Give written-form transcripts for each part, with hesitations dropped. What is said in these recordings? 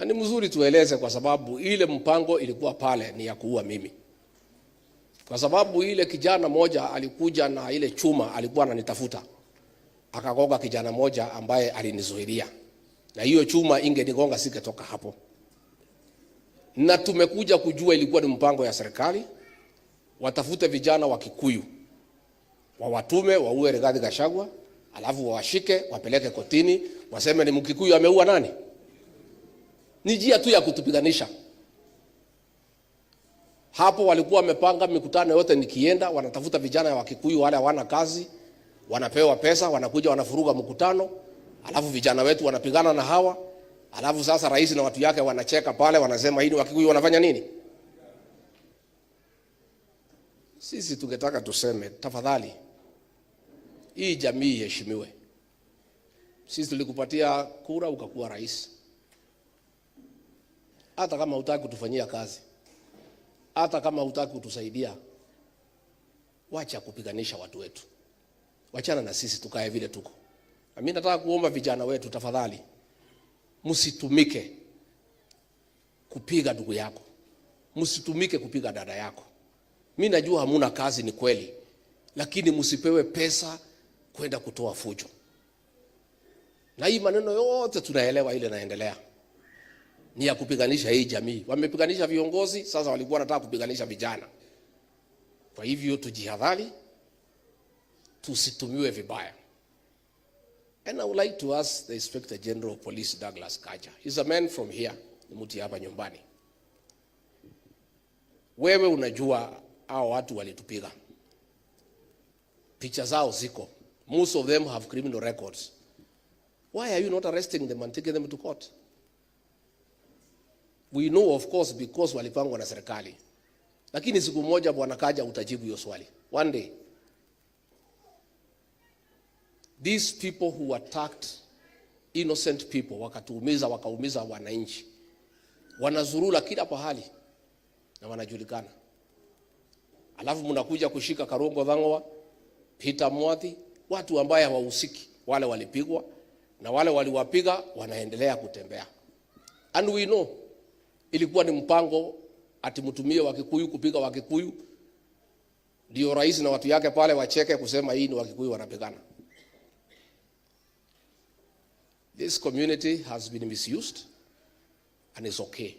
Ni mzuri tueleze, kwa sababu ile mpango ilikuwa pale ni ya kuua mimi. Kwa sababu ile kijana moja alikuja na ile chuma, alikuwa ananitafuta, akagonga kijana moja ambaye alinizuilia, na hiyo chuma ingenigonga singetoka hapo. Na tumekuja kujua ilikuwa ni mpango ya serikali, watafute vijana wa Kikuyu, wawatume waue Rigathi Gachagua, alafu wawashike wapeleke kotini, waseme ni Mkikuyu ameua nani. Ni njia tu ya kutupiganisha. Hapo walikuwa wamepanga mikutano yote, nikienda wanatafuta vijana wa Kikuyu wale hawana kazi, wanapewa pesa, wanakuja wanafuruga mkutano, alafu vijana wetu wanapigana na hawa, alafu sasa rais na watu yake wanacheka pale, wanasema hii ni wa Kikuyu wanafanya nini? Sisi tungetaka tuseme, tafadhali hii jamii iheshimiwe. Sisi tulikupatia kura ukakuwa rais. Hata kama hutaki kutufanyia kazi, hata kama hutaki kutusaidia, wacha kupiganisha watu wetu. Wachana na sisi tukae vile tuko. Na mimi nataka kuomba vijana wetu, tafadhali msitumike kupiga ndugu yako. Msitumike kupiga dada yako. Mimi najua hamuna kazi, ni kweli, lakini msipewe pesa kwenda kutoa fujo. Na hii maneno yote tunaelewa ile naendelea ni ya kupiganisha hii jamii. Wamepiganisha viongozi, sasa walikuwa wanataka kupiganisha vijana. Kwa hivyo tujihadhari, tusitumiwe vibaya. And I would like to ask the Inspector General of Police, Douglas Kaja. He's a man from here, ni mtu hapa nyumbani. Wewe unajua hao watu walitupiga. Picha zao ziko. Most of them have criminal records. Why are you not arresting them and taking them to court? We know, of course, because walipangwa na serikali. Lakini siku moja Bwana Kaja utajibu hiyo swali. One day. These people who attacked innocent people, wakatuumiza, wakaumiza wananchi, wanazurula kila pahali na wanajulikana. Alafu mnakuja kushika Karongo Dhang'wa, Peter Mwathi, watu ambaye hawahusiki. Wale walipigwa na wale waliwapiga wanaendelea kutembea. And we know ilikuwa ni mpango atimtumie wa Kikuyu kupiga wa Kikuyu, ndio rais na watu yake pale wacheke kusema hii ni wa Kikuyu wanapigana. This community has been misused and it's okay.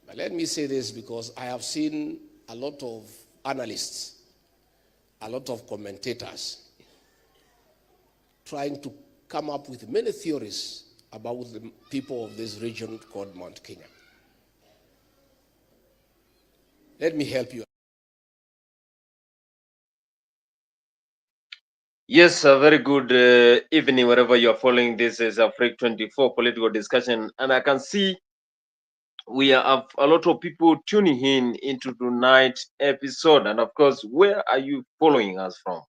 But let me say this, because I have seen a lot of analysts, a lot of commentators trying to come up with many theories about the people of this region called Mount Kenya. Let me help you. Yes, a very good evening wherever you are following. This is Africa 24 political discussion, and I can see we have a lot of people tuning in into tonight's episode. And of course, where are you following us from?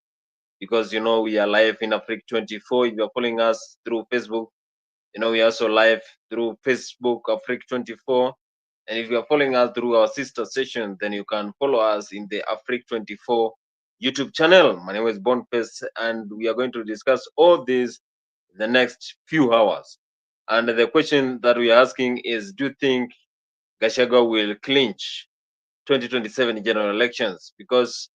Because you know we are live in Africa 24. If you are following us through Facebook, you know we are also live through Facebook Africa 24. And if you are following us through our sister session, then you can follow us in the Africa 24 YouTube channel. My name is Boniface, and we are going to discuss all this in the next few hours. And the question that we are asking is, do you think Gachagua will clinch 2027 general elections? Because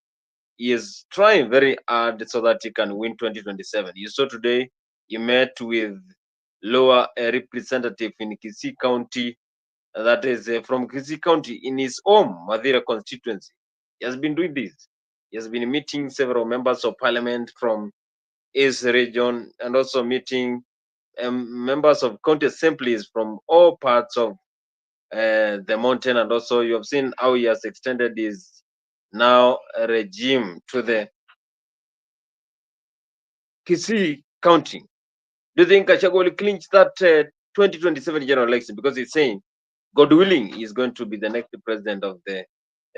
he is trying very hard so that he can win 2027. You saw today he met with lower representative in Kisii County, that is from Kisii County, in his home Mathira constituency. He has been doing this. He has been meeting several members of parliament from his region, and also meeting members of county assemblies from all parts of the mountain. And also you have seen how he has extended his now regime to the Kisii County. Do you think Gachagua will clinch that 2027 general election? Because he's saying, God willing, he is going to be the next president of the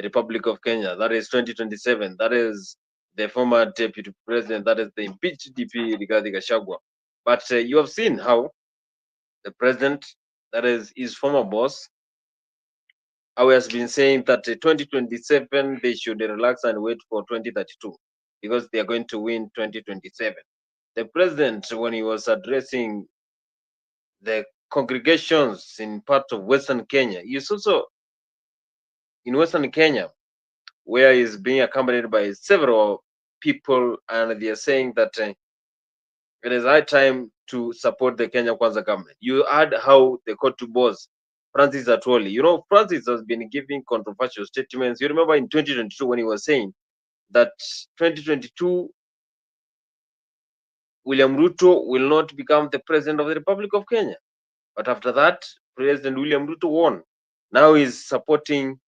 Republic of Kenya. That is 2027. That is the former deputy president. That is the impeached DP Rigathi Gachagua. But you have seen how the president, that is his former boss, how he has been saying that 2027 they should relax and wait for 2032 because they are going to win 2027. The president, when he was addressing the congregations in part of Western Kenya. He's also in Western Kenya, where he's being accompanied by several people, and they are saying that it is high time to support the Kenya Kwanza government. You heard how the Kotu boss, Francis Atwoli, Francis has been giving controversial statements. You remember in 2022 when he was saying that 2022 William Ruto will not become the president of the Republic of Kenya. But after that, President William Ruto won. Now he's supporting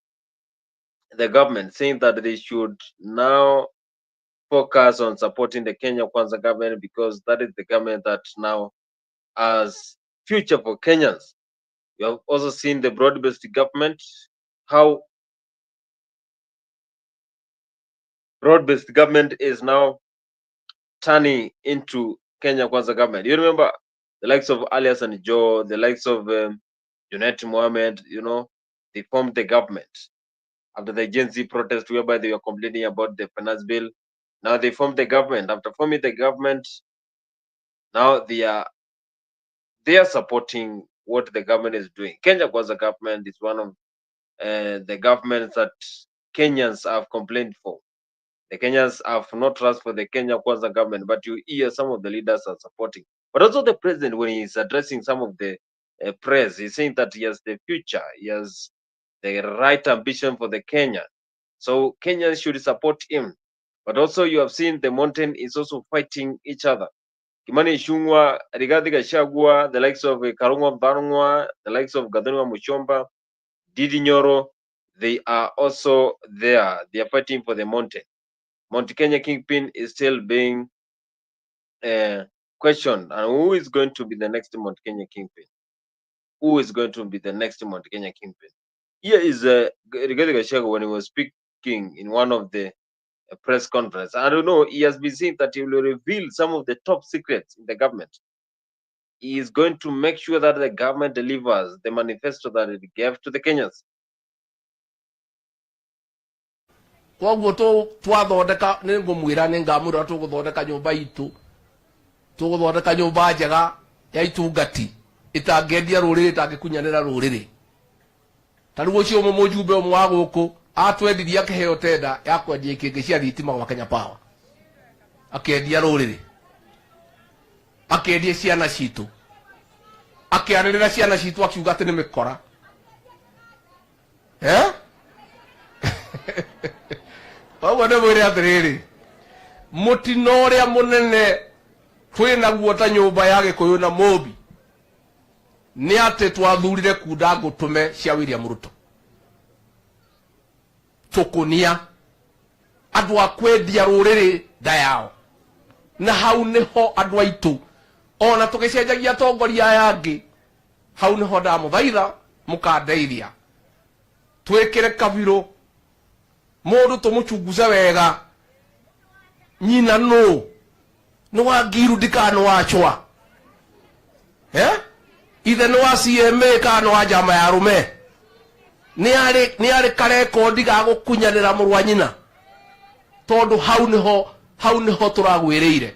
the government, saying that they should now focus on supporting the Kenya Kwanza government because that is the government that now has future for Kenyans. You have also seen the broad-based government, how broad-based government is now turning into Kenya Kwanza government. You remember the likes of Alias and Joe, the likes of Junet Mohammed, they formed the government after the Gen Z protest whereby they were complaining about the finance bill. Now they formed the government. After forming the government, now they are supporting what the government is doing. Kenya Kwanza government is one of the governments that Kenyans have complained for. The Kenyans have not trust for the Kenya Kwanza government, but you hear some of the leaders are supporting. But also the president, when he's addressing some of the press, he's saying that he has the future, he has the right ambition for the Kenya. So Kenyans should support him. But also you have seen the mountain is also fighting each other. Kimani, Ichung'Wah, Rigathi Gachagua, the likes of Karungwa Barungwa, the likes of Gathoni Muchomba, Didi Nyoro, they are also there. They are fighting for the mountain. Mount Kenya Kingpin is still being questioned. And who is going to be the next Mount Kenya Kingpin? Who is going to be the next Mount Kenya Kingpin? Here is Rigathi Gachagua when he was speaking in one of the press conference. I don't know, he has been saying that he will reveal some of the top secrets in the government. He is going to make sure that the government delivers the manifesto that it gave to the Kenyans. Koguo twathondeka nĩ ngũmwĩra nĩ ngamwĩra tũgũthondeka nyũmba itũ, tũgũthondeka nyũmba njega ya itungati ĩtangĩendia rũrĩrĩ, ĩtangĩkunyanĩra rũrĩrĩ. Ta rĩu ũcio mũjumbe ũmwe wa gũkũ atwendirie akĩheo tenda ya kwendia ikĩngĩ cia thitima wa Kenya Power, akĩendia rũrĩrĩ, akĩendia ciana citũ, akĩarĩrĩra ciana citũ akiuga atĩ nĩ mĩkora. Koguo nĩ mwĩre atĩrĩrĩ, mũtino ũrĩa mũnene twĩnaguo ta nyũmba ya Gĩkũyũ na Mũmbi nĩ atĩ twathurire kunda ngũtũme cia William Ruto. Tũkũnia andũ a kwendia rũrĩrĩ nda yao, na hau nĩho andũ aitũ ona tũgĩcenjagia atongoria aya angĩ, hau nĩho ndamũthaitha mũkandeithia twĩkĩre kabirũ mũndũ tũmũchunguze wega. Nyina nũ nĩ wa Ngiru ndikano wachwa, ithe nĩ wa CMA kana wa njama ya rũme, nĩ arĩ karekondi ga gũkunyanĩra mũrũ wa nyina, tondũ hau nĩho tũragwĩrĩire.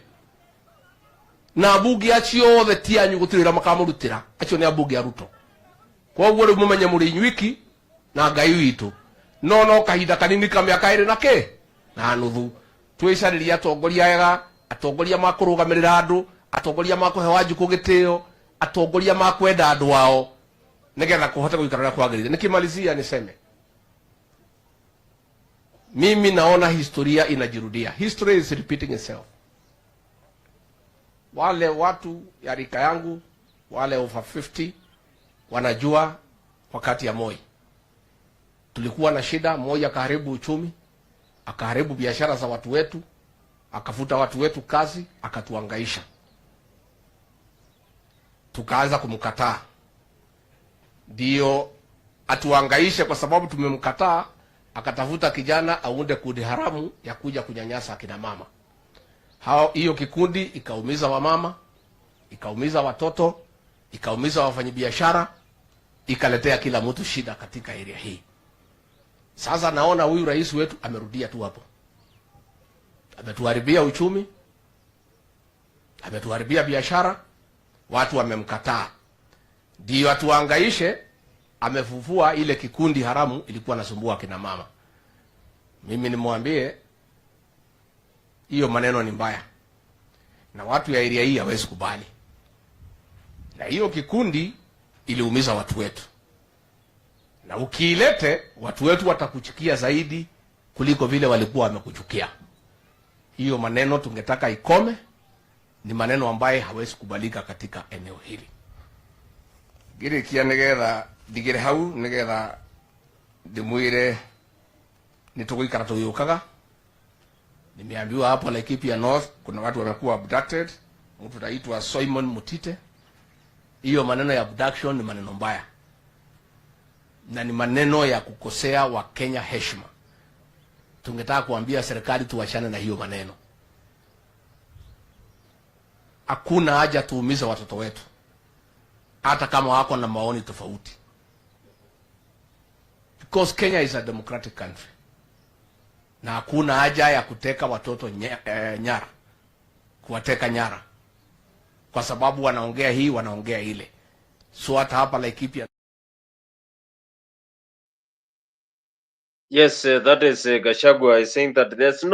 Na ambunge acio othe ti anyu gũtirĩra makamũrutĩra, acio nĩ ambunge a Ruto. Koguo rĩu mũmenye mũrĩ inyuiki na Ngai witũ, no kahinda kanini ka mĩaka ĩrĩ na kĩ na nuthu twĩcarĩria atongoria ega, atongoria makũrũgamĩrĩra andũ, atongoria makũhe Wanjikũ gĩtĩo, atongoria makwenda andũ ao nĩgetha kũhote gũikarana kwagĩrĩire. Nikimalizia niseme mimi naona historia inajirudia. History is repeating itself. Wale watu ya rika yangu, wale over 50 wanajua wakati ya Moi tulikuwa na shida. Moi akaharibu uchumi, akaharibu biashara za watu wetu, akafuta watu wetu kazi, akatuangaisha. Tukaanza kumkataa ndio atuangaishe, kwa sababu tumemkataa. Akatafuta kijana aunde kundi haramu ya kuja kunyanyasa akina mama. Hiyo kikundi ikaumiza wamama, ikaumiza watoto, ikaumiza wafanyabiashara, ikaletea kila mtu shida katika area hii. Sasa naona huyu rais wetu amerudia tu hapo. Ametuharibia uchumi, ametuharibia biashara, watu wamemkataa. ndio atuangaishe. Amefufua ile kikundi haramu ilikuwa nasumbua kina mama. Mimi nimwambie hiyo maneno ni mbaya, na watu ya area hii hawezi kubali, na hiyo kikundi iliumiza watu wetu, na ukiilete watu wetu watakuchukia zaidi kuliko vile walikuwa wamekuchukia. Hiyo maneno tungetaka ikome, ni maneno ambaye hawezi kubalika katika eneo hili. Gire kia nigetha ndigire hau nigetha ndimwire nituguikara tugiukaga. Nimeambiwa hapo Laikipia North kuna watu wamekuwa abducted, mtu anaitwa Simon Mutite. Hiyo maneno ya abduction ni maneno mbaya, na ni maneno ya kukosea wa Kenya heshima. Tungetaka kuambia serikali tuwachane na hiyo maneno. Hakuna haja tuumize watoto wetu, hata kama wako na maoni tofauti, because Kenya is a democratic country, na hakuna haja ya kuteka watoto nyara, kuwateka nyara kwa sababu wanaongea hii wanaongea ile. So hata hapa Laikipia. Yes, that is Gachagua is saying that there is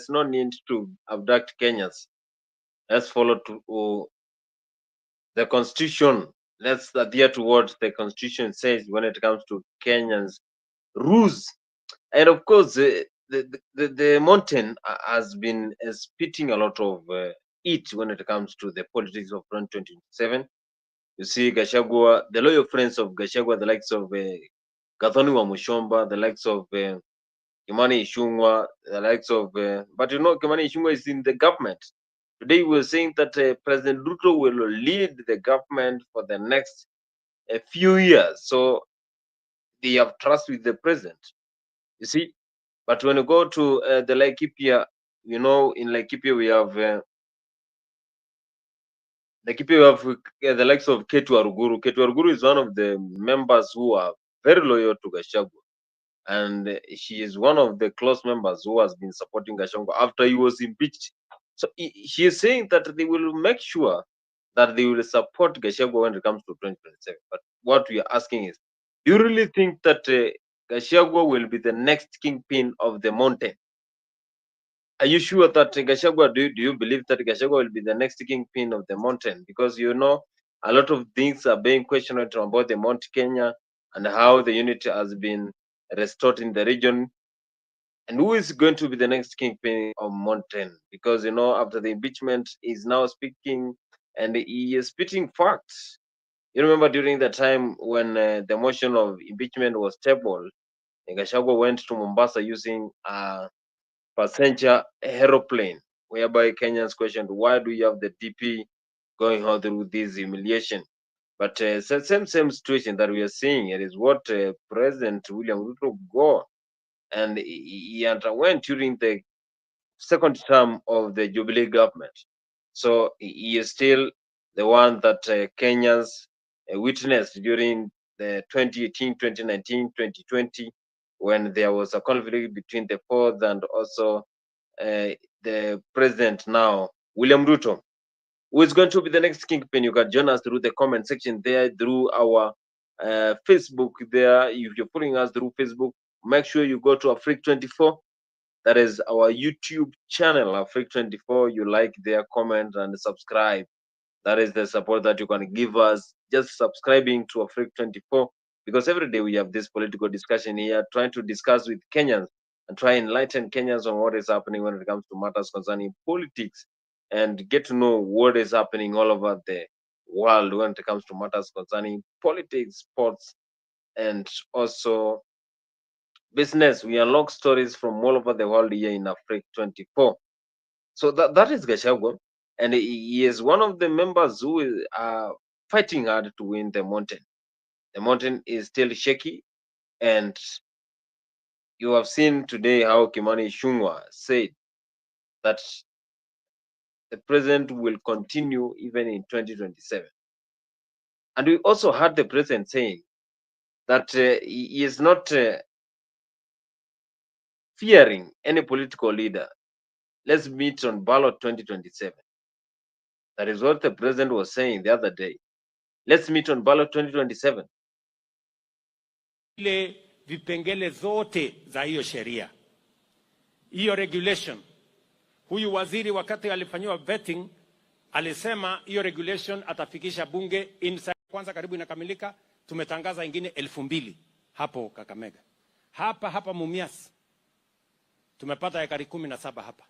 no need to abduct Kenyans. Let's follow to the constitution. Let's adhere to what the constitution says when it comes to Kenyans rules. And of course, the mountain has been spitting a lot of it when it comes to the politics of 2027. You see, Gachagua, the loyal friends of Gachagua, the likes of Gathoni wa Mushomba, the likes of Kimani Ichung'Wah, the likes of, but you know, Kimani Ichung'Wah is in the government. Today we were saying that President Ruto will lead the government for the next few years. So they have trust with the president. You see, but when you go to the Laikipia, you know, in Laikipia we have the likes of Ketu Aruguru. Ketu Aruguru is one of the members who are very loyal to Gachagua, and she is one of the close members who has been supporting Gachagua after he was impeached. So she is saying that they will make sure that they will support Gachagua when it comes to 2027. But what we are asking is, do you really think that Gachagua will be the next kingpin of the mountain? Are you sure that Gachagua, do you believe that Gachagua will be the next kingpin of the mountain? Because you know, a lot of things are being questioned about the Mount Kenya and how the unity has been restored in the region. And who is going to be the next kingpin of mountain? Because you know, after the impeachment, he's now speaking and he is spitting facts. You remember during the time when the motion of impeachment was tabled, Gachagua went to Mombasa using passenger aeroplane, whereby Kenyans questioned, why do you have the DP going on through this humiliation? But same situation that we are seeing. It is what President William Ruto go, and he underwent during the second term of the Jubilee government. So he is still the one that Kenyans witnessed during the 2018, 2019, 2020, when there was a conflict between the fourth and also the president now, William Ruto. Who is going to be the next kingpin? You can join us through the comment section there, through our Facebook there. If you're following us through Facebook, make sure you go to Afrique24. That is our YouTube channel, Afrique24. You like there, comment, and subscribe. That is the support that you can give us just subscribing to Afrique24, because every day we have this political discussion here, trying to discuss with Kenyans and try and enlighten Kenyans on what is happening when it comes to matters concerning politics, and get to know what is happening all over the world when it comes to matters concerning politics, sports, and also business. We unlock stories from all over the world here in Afrique24. So that is Gachagua, and he is one of the members who are fighting hard to win the mountain. The mountain is still shaky, and you have seen today how Kimani Ichung'Wah said that the president will continue even in 2027. And we also heard the president saying that he is not fearing any political leader. Let's meet on ballot 2027. That is what the president was saying the other day. Let's meet on ballot 2027. Ile vipengele zote za hiyo sheria, hiyo regulation. Huyu waziri wakati alifanyiwa vetting alisema hiyo regulation atafikisha bunge inside. Kwanza karibu inakamilika, tumetangaza ingine 2,000 hapo Kakamega. Hapa Mumias tumepata ekari 17 hapa.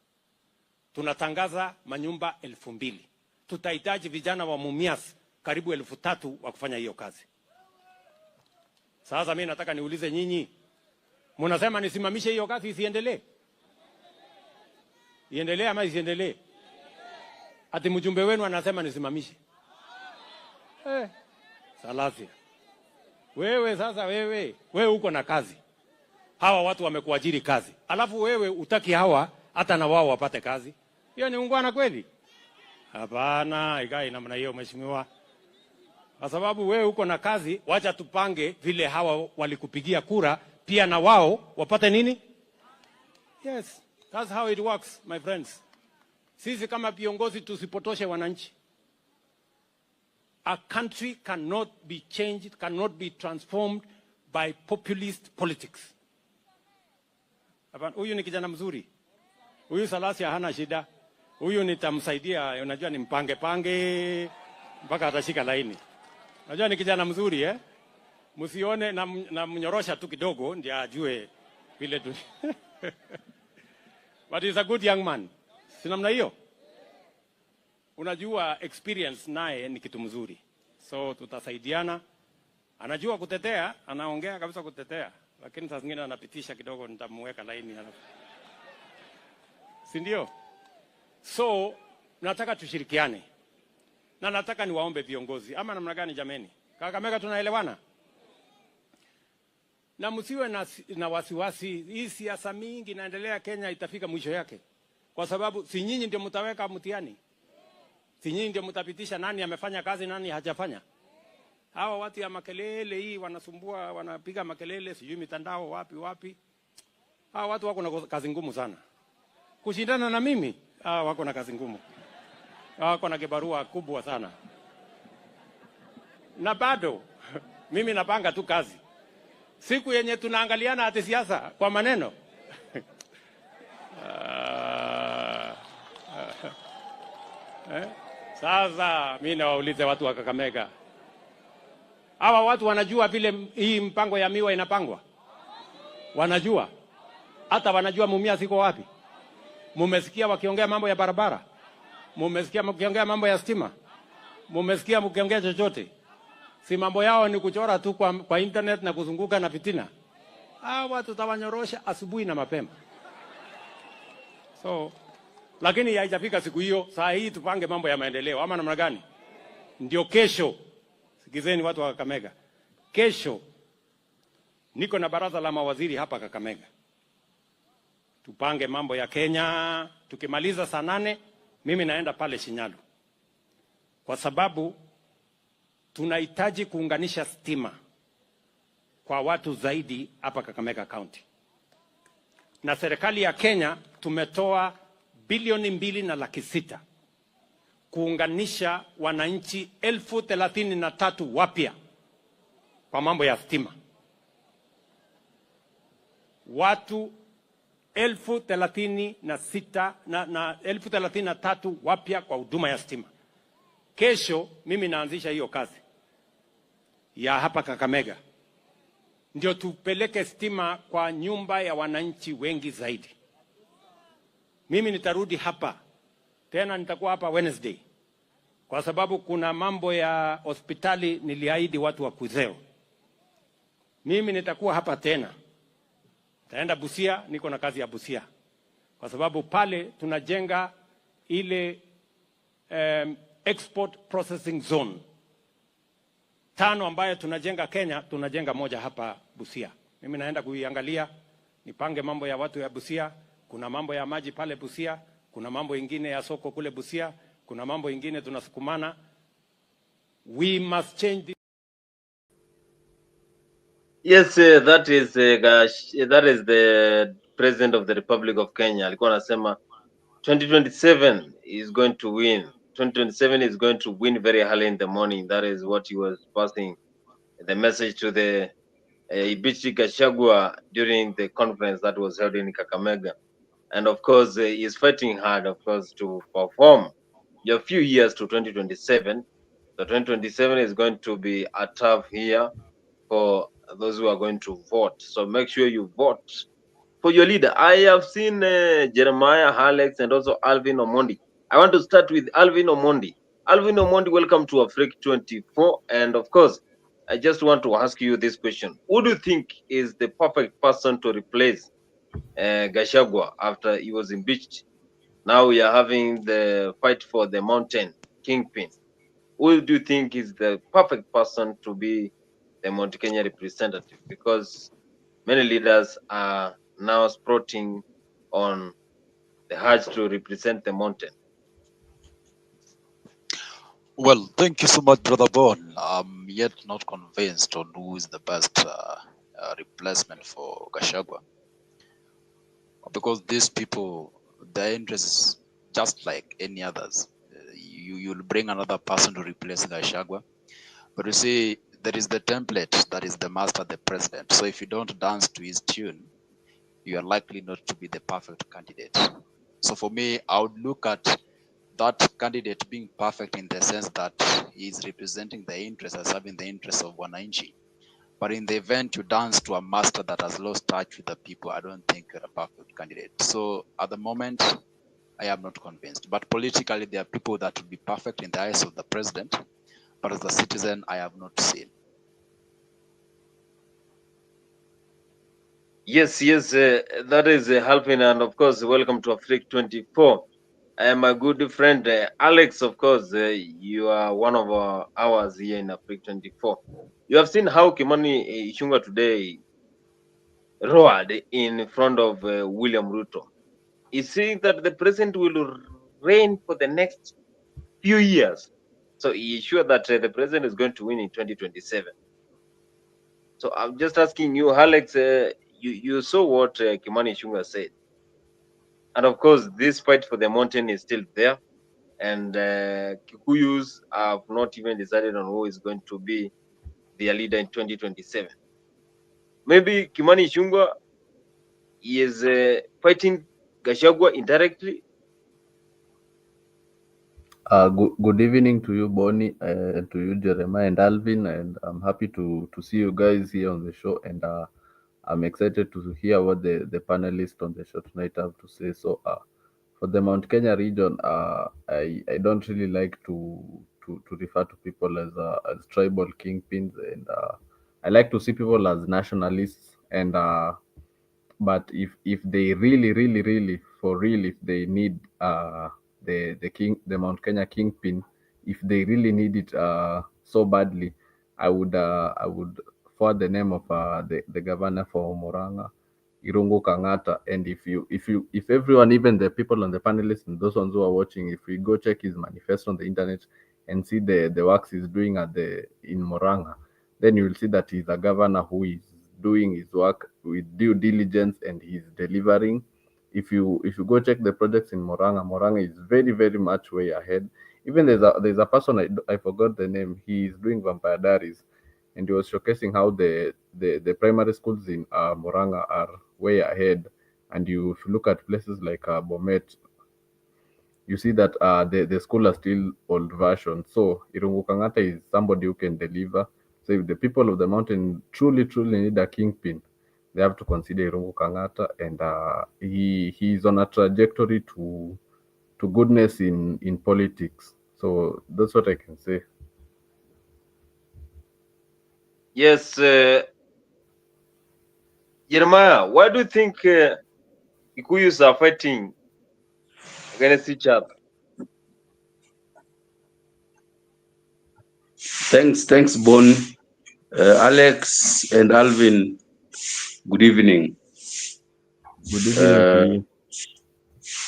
Tunatangaza manyumba 2,000. Tutahitaji vijana wa Mumias karibu 3,000 wa kufanya hiyo kazi. Sasa mimi nataka niulize nyinyi, mnasema nisimamishe hiyo kazi isiendelee? Iendelee ama isiendelee? Ati mjumbe wenu anasema nisimamishe. Salasia. Wewe sasa wewe uko na kazi. Hawa watu wamekuajiri kazi. Alafu wewe utaki hawa hata na wao wapate kazi. Hiyo ni ungwana kweli? Hapana, ikai namna hiyo mheshimiwa. Kwa sababu wewe uko na kazi, wacha tupange vile hawa walikupigia kura pia na wao wapate nini? Yes, that's how it works, my friends. Sisi kama viongozi tusipotoshe wananchi. A country cannot be changed, cannot be transformed by populist politics. Huyu ni kijana mzuri. Huyu Salasia hana shida. Huyu nitamsaidia, unajua ni pange mpaka atashika laini. Unajua ni kijana mzuri Msione na mnyorosha tu kidogo ndio ajue vile tu. But he's a good young man. Si namna hiyo? Unajua experience naye ni kitu mzuri. So tutasaidiana. Anajua kutetea, anaongea kabisa kutetea. Lakini saa zingine anapitisha kidogo, nitamweka laini halafu. Si ndio? So nataka tushirikiane. Na nataka niwaombe viongozi. Ama namna gani jameni? Kakamega tunaelewana? Na msiwe na wasiwasi. Hii siasa mingi inaendelea Kenya itafika mwisho yake. Kwa sababu si nyinyi ndio mtaweka mtihani. Si nyinyi ndio mtapitisha nani amefanya kazi nani hajafanya. Hawa watu ya makelele hii wanasumbua, wanapiga makelele sijui mitandao wapi. Hawa watu wako na kazi ngumu sana. Kushindana na mimi, wako na kazi ngumu. Wako na kibarua kubwa sana. Na bado mimi napanga tu kazi. Siku yenye tunaangaliana ati siasa kwa maneno. Sasa mimi nawaulize watu wa Kakamega. Hawa watu wanajua vile hii mpango ya miwa inapangwa? Wanajua? Hata wanajua Mumias iko wapi? Mumesikia wakiongea mambo ya barabara? Mumesikia mkiongea mambo ya stima? Mumesikia mkiongea chochote? Si mambo yao ni kuchora tu kwa internet na kuzunguka na fitina. Hawa tutawanyorosha asubuhi na mapema. So, lakini haijafika siku hiyo. Saa hii tupange mambo ya maendeleo ama namna gani? Ndio kesho. Sikizeni watu wa Kakamega. Kesho niko na baraza la mawaziri hapa Kakamega. Tupange mambo ya Kenya. Tukimaliza saa 8 mimi naenda pale Shinyalu. Kwa sababu tunahitaji kuunganisha stima kwa watu zaidi hapa Kakamega County. Na serikali ya Kenya tumetoa bilioni 2.6 kuunganisha wananchi 33,000 wapya kwa mambo ya stima. Watu 36,000 na 33,000 wapya kwa huduma ya stima. Kesho mimi naanzisha hiyo kazi ya hapa Kakamega. Ndio tupeleke stima kwa nyumba ya wananchi wengi zaidi. Mimi nitarudi hapa. Tena nitakuwa hapa Wednesday. Kwa sababu kuna mambo ya hospitali niliahidi watu wa Kuzeo. Mimi nitakuwa hapa tena. Taenda Busia, niko na kazi ya Busia. Kwa sababu pale tunajenga ile export processing zone 5 ambayo tunajenga Kenya, tunajenga moja hapa Busia. Mimi naenda kuiangalia, nipange mambo ya watu ya Busia, kuna mambo ya maji pale Busia, kuna mambo ingine ya soko kule Busia, kuna mambo ingine tunasukumana. We must change the... Yes, that is the President of the Republic of Kenya. Alikuwa anasema 2027 is going to win. 2027 is going to win very early in the morning. That is what he was passing the message to the Ibichi Gachagua during the conference that was held in Kakamega. And of course, he's fighting hard, of course, to perform. You have few years to 2027. So 2027 is going to be a tough year for those who are going to vote. So make sure you vote for your leader. I have seen Jeremiah, Alex, and also Alvin Omondi. I want to start with Alvin Omondi. Alvin Omondi, welcome to Africa 24. And of course, I just want to ask you this question. Who do you think is the perfect person to replace Gachagua after he was impeached? Now we are having the fight for the mountain kingpin. Who do you think is the perfect person to be the Mount Kenya representative? Because many leaders are now sprouting on the urge to represent the mountain. Well, thank you so much, Brother Bon. I'm yet not convinced on who is the best replacement for Gachagua. Because these people, their interest is just like any others. You'll bring another person to replace Gachagua. But you see, there is the template that is the master, the president. So if you don't dance to his tune, you are likely not to be the perfect candidate. So for me, I would look at that candidate being perfect in the sense that he is representing the interests, as having the interests of Wananchi. But in the event you dance to a master that has lost touch with the people, I don't think you're a perfect candidate. So at the moment, I am not convinced. But politically, there are people that would be perfect in the eyes of the president. But as a citizen, I have not seen. Yes, that is helping. And of course, welcome to Africa 24. I am a good friend, Alex. Of course, you are one of ours here in Africa 24. You have seen how Kimani Ichung'Wah today roared in front of William Ruto. He's saying that the president will reign for the next few years. So he is sure that the president is going to win in 2027. So I'm just asking you, Alex, you saw what Kimani Ichung'Wah said. And of course, this fight for the mountain is still there. And Kikuyus have not even decided on who is going to be their leader in 2027. Maybe Kimani Ichung'Wah is fighting Gachagua indirectly. Good evening to you, Bonnie, and to you, Jeremiah and Alvin, and I'm happy to see you guys here on the show, and I'm excited to hear what the panelists on the show tonight have to say. So, for the Mount Kenya region, I don't really like to refer to people as tribal kingpins, and I like to see people as nationalists, and but if they really for real, if they need the Mount Kenya kingpin, if they really need it so badly, I would forward the name of the governor for Murang'a, Irungu Kang'ata. And if everyone, even the people on the panelists and those ones who are watching, if we go check his manifesto on the internet and see the works he's doing in Murang'a, then you will see that he's a governor who is doing his work with due diligence and he's delivering. If you go check the projects in Murang'a is very much way ahead. Even there's a person, I forgot the name. He's doing Vampire Diaries, and he was showcasing how the primary schools in Murang'a are way ahead. And if you look at places like Bomet, you see that the school are still old version. So Irungu Kang'ata is somebody who can deliver. So if the people of the mountain truly need a kingpin, they have to consider Irungu Kang'ata, and he's on a trajectory to goodness in politics. So that's what I can say. Yes, Jeremiah, why do you think Kikuyus are fighting against each other? Thanks, Bon, Alex, and Alvin. Good evening. Good evening to you.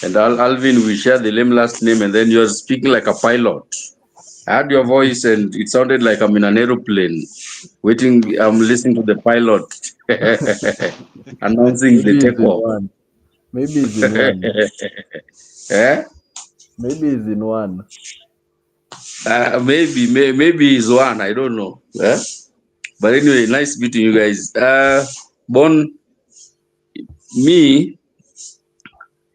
And Alvin, we share the same last name, and then you're speaking like a pilot. I heard your voice, and it sounded like I'm in an aeroplane, waiting. I'm listening to the pilot announcing the Maybe it's in takeoff. one. Maybe it's in one. Eh? Maybe it's in one. Maybe he's one. I don't know. But anyway, nice meeting you guys. Bon, me,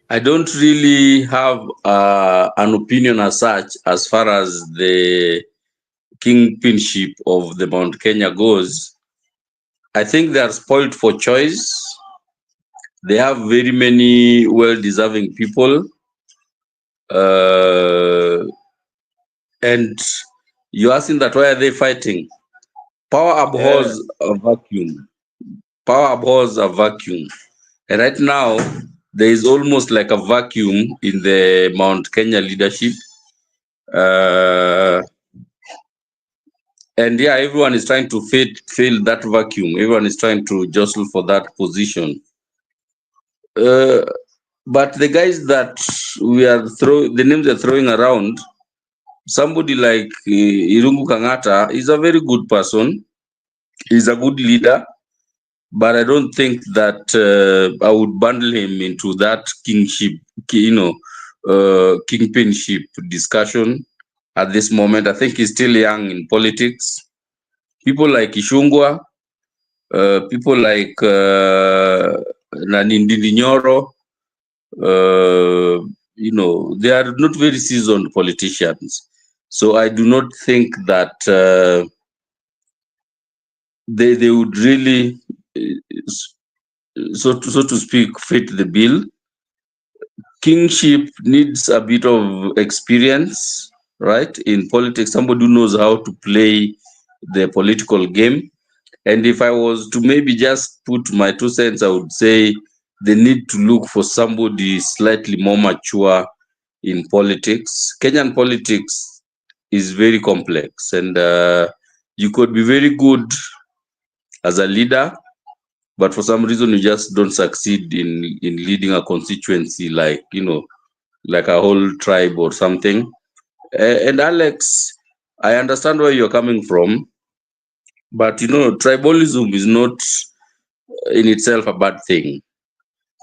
I don't really have an opinion as such as far as the kingpinship of the Mount Kenya goes. I think they are spoiled for choice. They have very many well-deserving people. And you're asking that why are they fighting? Power abhors a vacuum. Power abhors a vacuum. And right now, there is almost like a vacuum in the Mount Kenya leadership. And yeah, everyone is trying to fill that vacuum. Everyone is trying to jostle for that position. But the guys that the names they're throwing around, somebody like Irungu Kangata is a very good person. He's a good leader, but I don't think that I would bundle him into that kingpinship discussion at this moment. I think he's still young in politics. People like Ichung'Wah, people like Ndindi Nyoro, they are not very seasoned politicians. So I do not think that they would really, so to speak, fit the bill. Kingship needs a bit of experience, right, in politics. Somebody who knows how to play the political game. And if I was to maybe just put my 2 cents, I would say they need to look for somebody slightly more mature in politics. Kenyan politics is very complex, and you could be very good as a leader, but for some reason you just don't succeed in leading a constituency, like like a whole tribe or something. And Alex, I understand where you're coming from, but tribalism is not in itself a bad thing.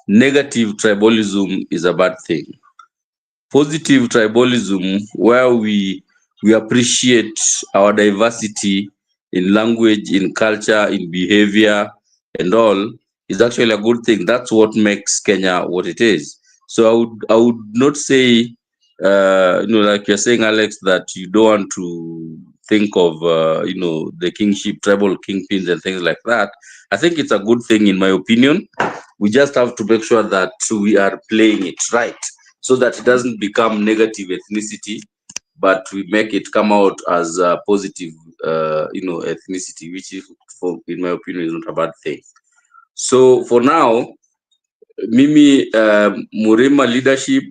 Negative tribalism is a bad thing. Positive tribalism, where we appreciate our diversity in language, in culture, in behavior, and all, is actually a good thing. That's what makes Kenya what it is. So I would not say, like you're saying, Alex, that you don't want to think of, the kingship, tribal kingpins and things like that. I think it's a good thing, in my opinion. We just have to make sure that we are playing it right, so that it doesn't become negative ethnicity, but we make it come out as a positive, ethnicity, which is, in my opinion, is not a bad thing. So for now, Mimi, Murima leadership,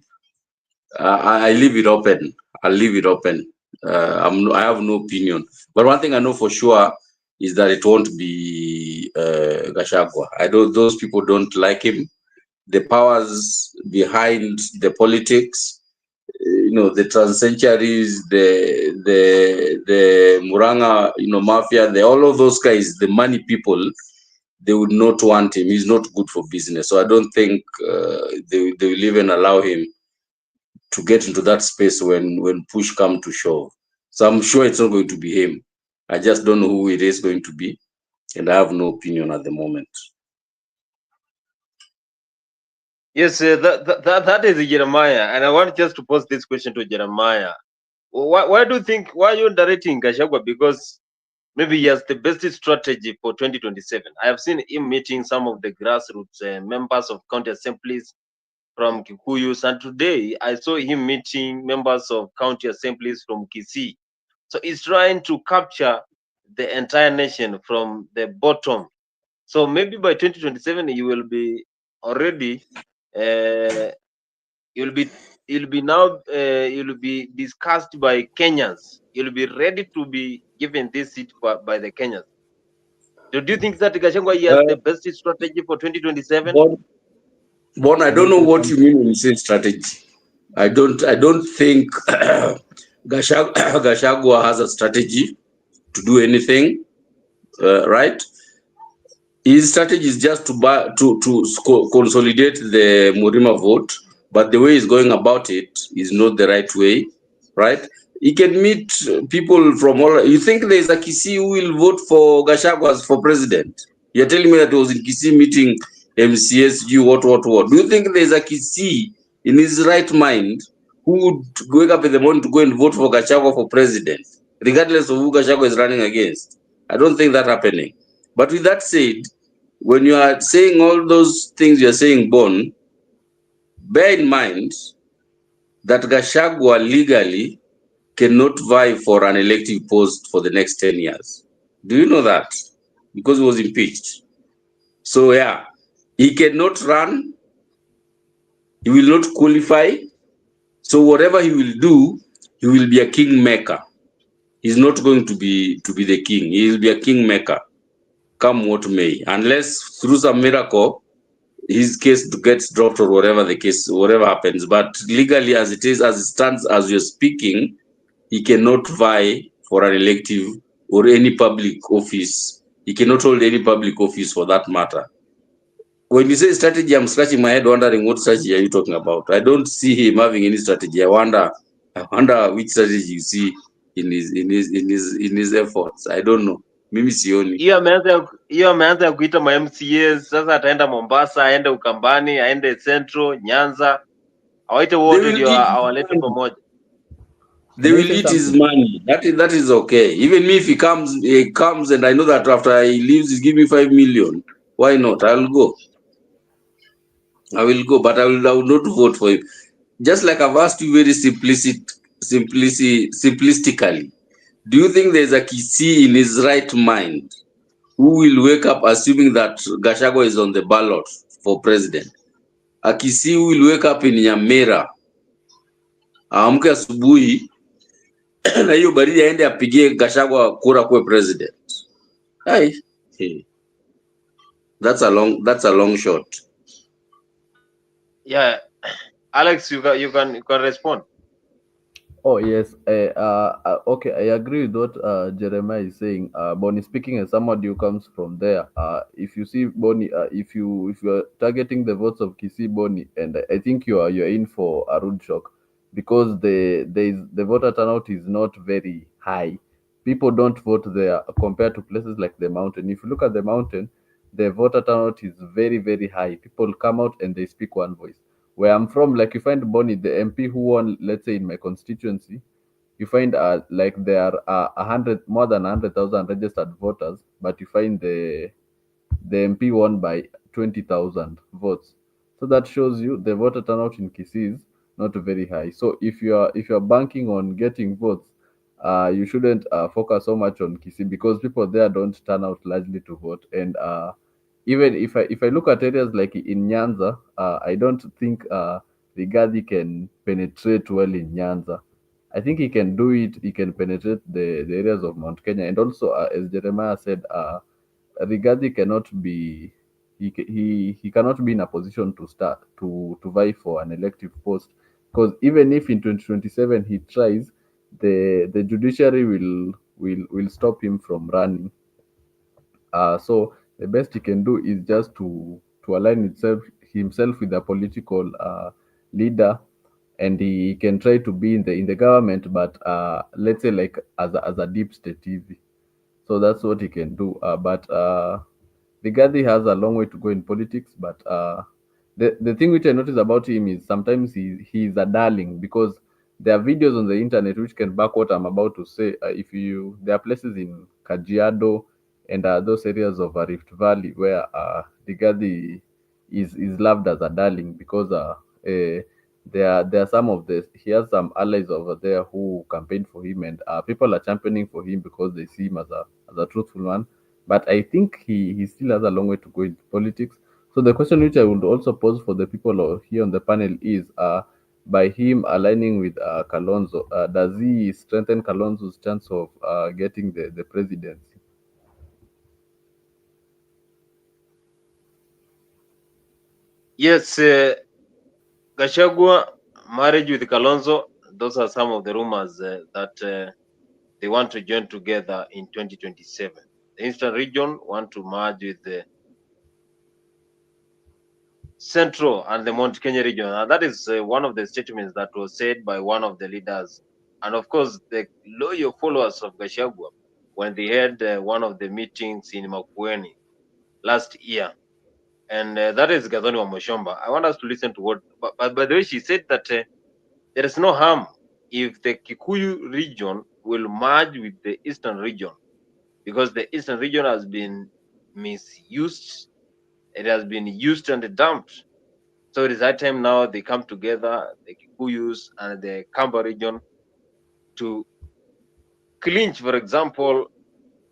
I leave it open. I'll leave it open. I have no opinion. But one thing I know for sure is that it won't be Gachagua. Those people don't like him. The powers behind the politics, the transcenturies, the Muranga, mafia, all of those guys, the money people, they would not want him. He's not good for business. So I don't think they will even allow him to get into that space when push come to shove. So I'm sure it's not going to be him. I just don't know who it is going to be, and I have no opinion at the moment. Yes, that is Jeremiah, and I want just to pose this question to Jeremiah. Why do you think, why are you directing Gachagua? Because maybe he has the best strategy for 2027. I have seen him meeting some of the grassroots members of county assemblies from Kikuyu, and today I saw him meeting members of county assemblies from Kisii. So he's trying to capture the entire nation from the bottom. So maybe by 2027 he will be already you'll be discussed by Kenyans. You'll be ready to be given this seat by the Kenyans. Do you think that Gachagua has the best strategy for 2027? Bon, I don't know what you mean when you say strategy. I don't think Gachagua has a strategy to do anything, right? His strategy is just to consolidate the Murima vote, but the way he's going about it is not the right way, right? He can meet people from all. You think there is a Kisii who will vote for Gachagua for president? You're telling me that he was in Kisii meeting MCS, what? Do you think there is a Kisii in his right mind who would wake up in the morning to go and vote for Gachagua for president, regardless of who Gachagua is running against? I don't think that happening. But with that said, when you are saying all those things you're saying, Bon, bear in mind that Gachagua legally cannot vie for an elective post for the next 10 years. Do you know that? Because he was impeached. So yeah, he cannot run, he will not qualify. So whatever he will do, he will be a kingmaker. He's not going to be the king. He will be a kingmaker, come what may. Unless through some miracle, his case gets dropped or whatever happens. But legally as it is, as it stands, as you're speaking, he cannot vie for an elective or any public office. He cannot hold any public office for that matter. When you say strategy, I'm scratching my head wondering what strategy are you talking about? I don't see him having any strategy. I wonder which strategy you see in his efforts. I don't know. Mimi sioni. Hiyo ameanza kuita ma MCAs sasa, ataenda Mombasa, aende Ukambani, aende Central, Nyanza, awaite wote ndio awalete pamoja. They will eat his money. That is okay. Even me, if he comes and I know that after he leaves, he's giving me 5 million. Why not? I'll go. I will go, but I will not vote for him. Just like I've asked you very simplistically, do you think there's a Kisii in his right mind who will wake up assuming that Gachagua is on the ballot for president? A Kisii who will wake up in Nyamira, aamke asubuhi na hiyo baridi aende apigie Gachagua kura kuwe president? Hey. That's a long shot. Yeah, Alex, you can respond. Oh yes, okay, I agree with what Jeremiah is saying. Bonnie speaking as somebody who comes from there. If you see Bonnie, if you are targeting the votes of Kisii Bonnie, and I think you're in for a rude shock, because the voter turnout is not very high. People don't vote there compared to places like the mountain. If you look at the mountain, the voter turnout is very, very high. People come out and they speak one voice. Where I'm from, like you find Bonnie, the MP who won, let's say in my constituency, you find like there are more than 100,000 registered voters, but you find the MP won by 20,000 votes. So that shows you the voter turnout in Kisii is not very high. So if you're banking on getting votes, you shouldn't focus so much on Kisii, because people there don't turn out largely to vote. And even if I look at areas like in Nyanza, I don't think Rigathi can penetrate well in Nyanza. I think he can do it. He can penetrate the areas of Mount Kenya, and also as Jeremiah said, Rigathi cannot be he cannot be in a position to start to vie for an elective post, because even if in 2027 he tries, the judiciary will stop him from running. So the best he can do is just to align himself with a political leader, and he can try to be in the government, but let's say like as a deep state TV. So that's what he can do. But Rigathi has a long way to go in politics. But the thing which I notice about him is sometimes he's a darling, because there are videos on the internet which can back what I'm about to say. There are places in Kajiado and those areas of Rift Valley where Rigathi is loved as a darling, because there are some of this. He has some allies over there who campaign for him, and people are championing for him because they see him as a truthful man. But I think he still has a long way to go in politics. So the question which I would also pose for the people here on the panel is, by him aligning with Kalonzo, does he strengthen Kalonzo's chance of getting the presidency? Yes, Gachagua marriage with Kalonzo, those are some of the rumors that they want to join together in 2027. The Eastern region want to merge with the Central and the Mount Kenya region. And that is one of the statements that was said by one of the leaders and of course the loyal followers of Gachagua, when they had one of the meetings in Makueni last year, and that is Gathoni Wamuchomba. I want us to listen to what, but by the way, she said that there is no harm if the Kikuyu region will merge with the Eastern region, because the Eastern region has been misused, it has been used and dumped. So it is that time now they come together, the Kikuyus and the Kamba region, to clinch, for example,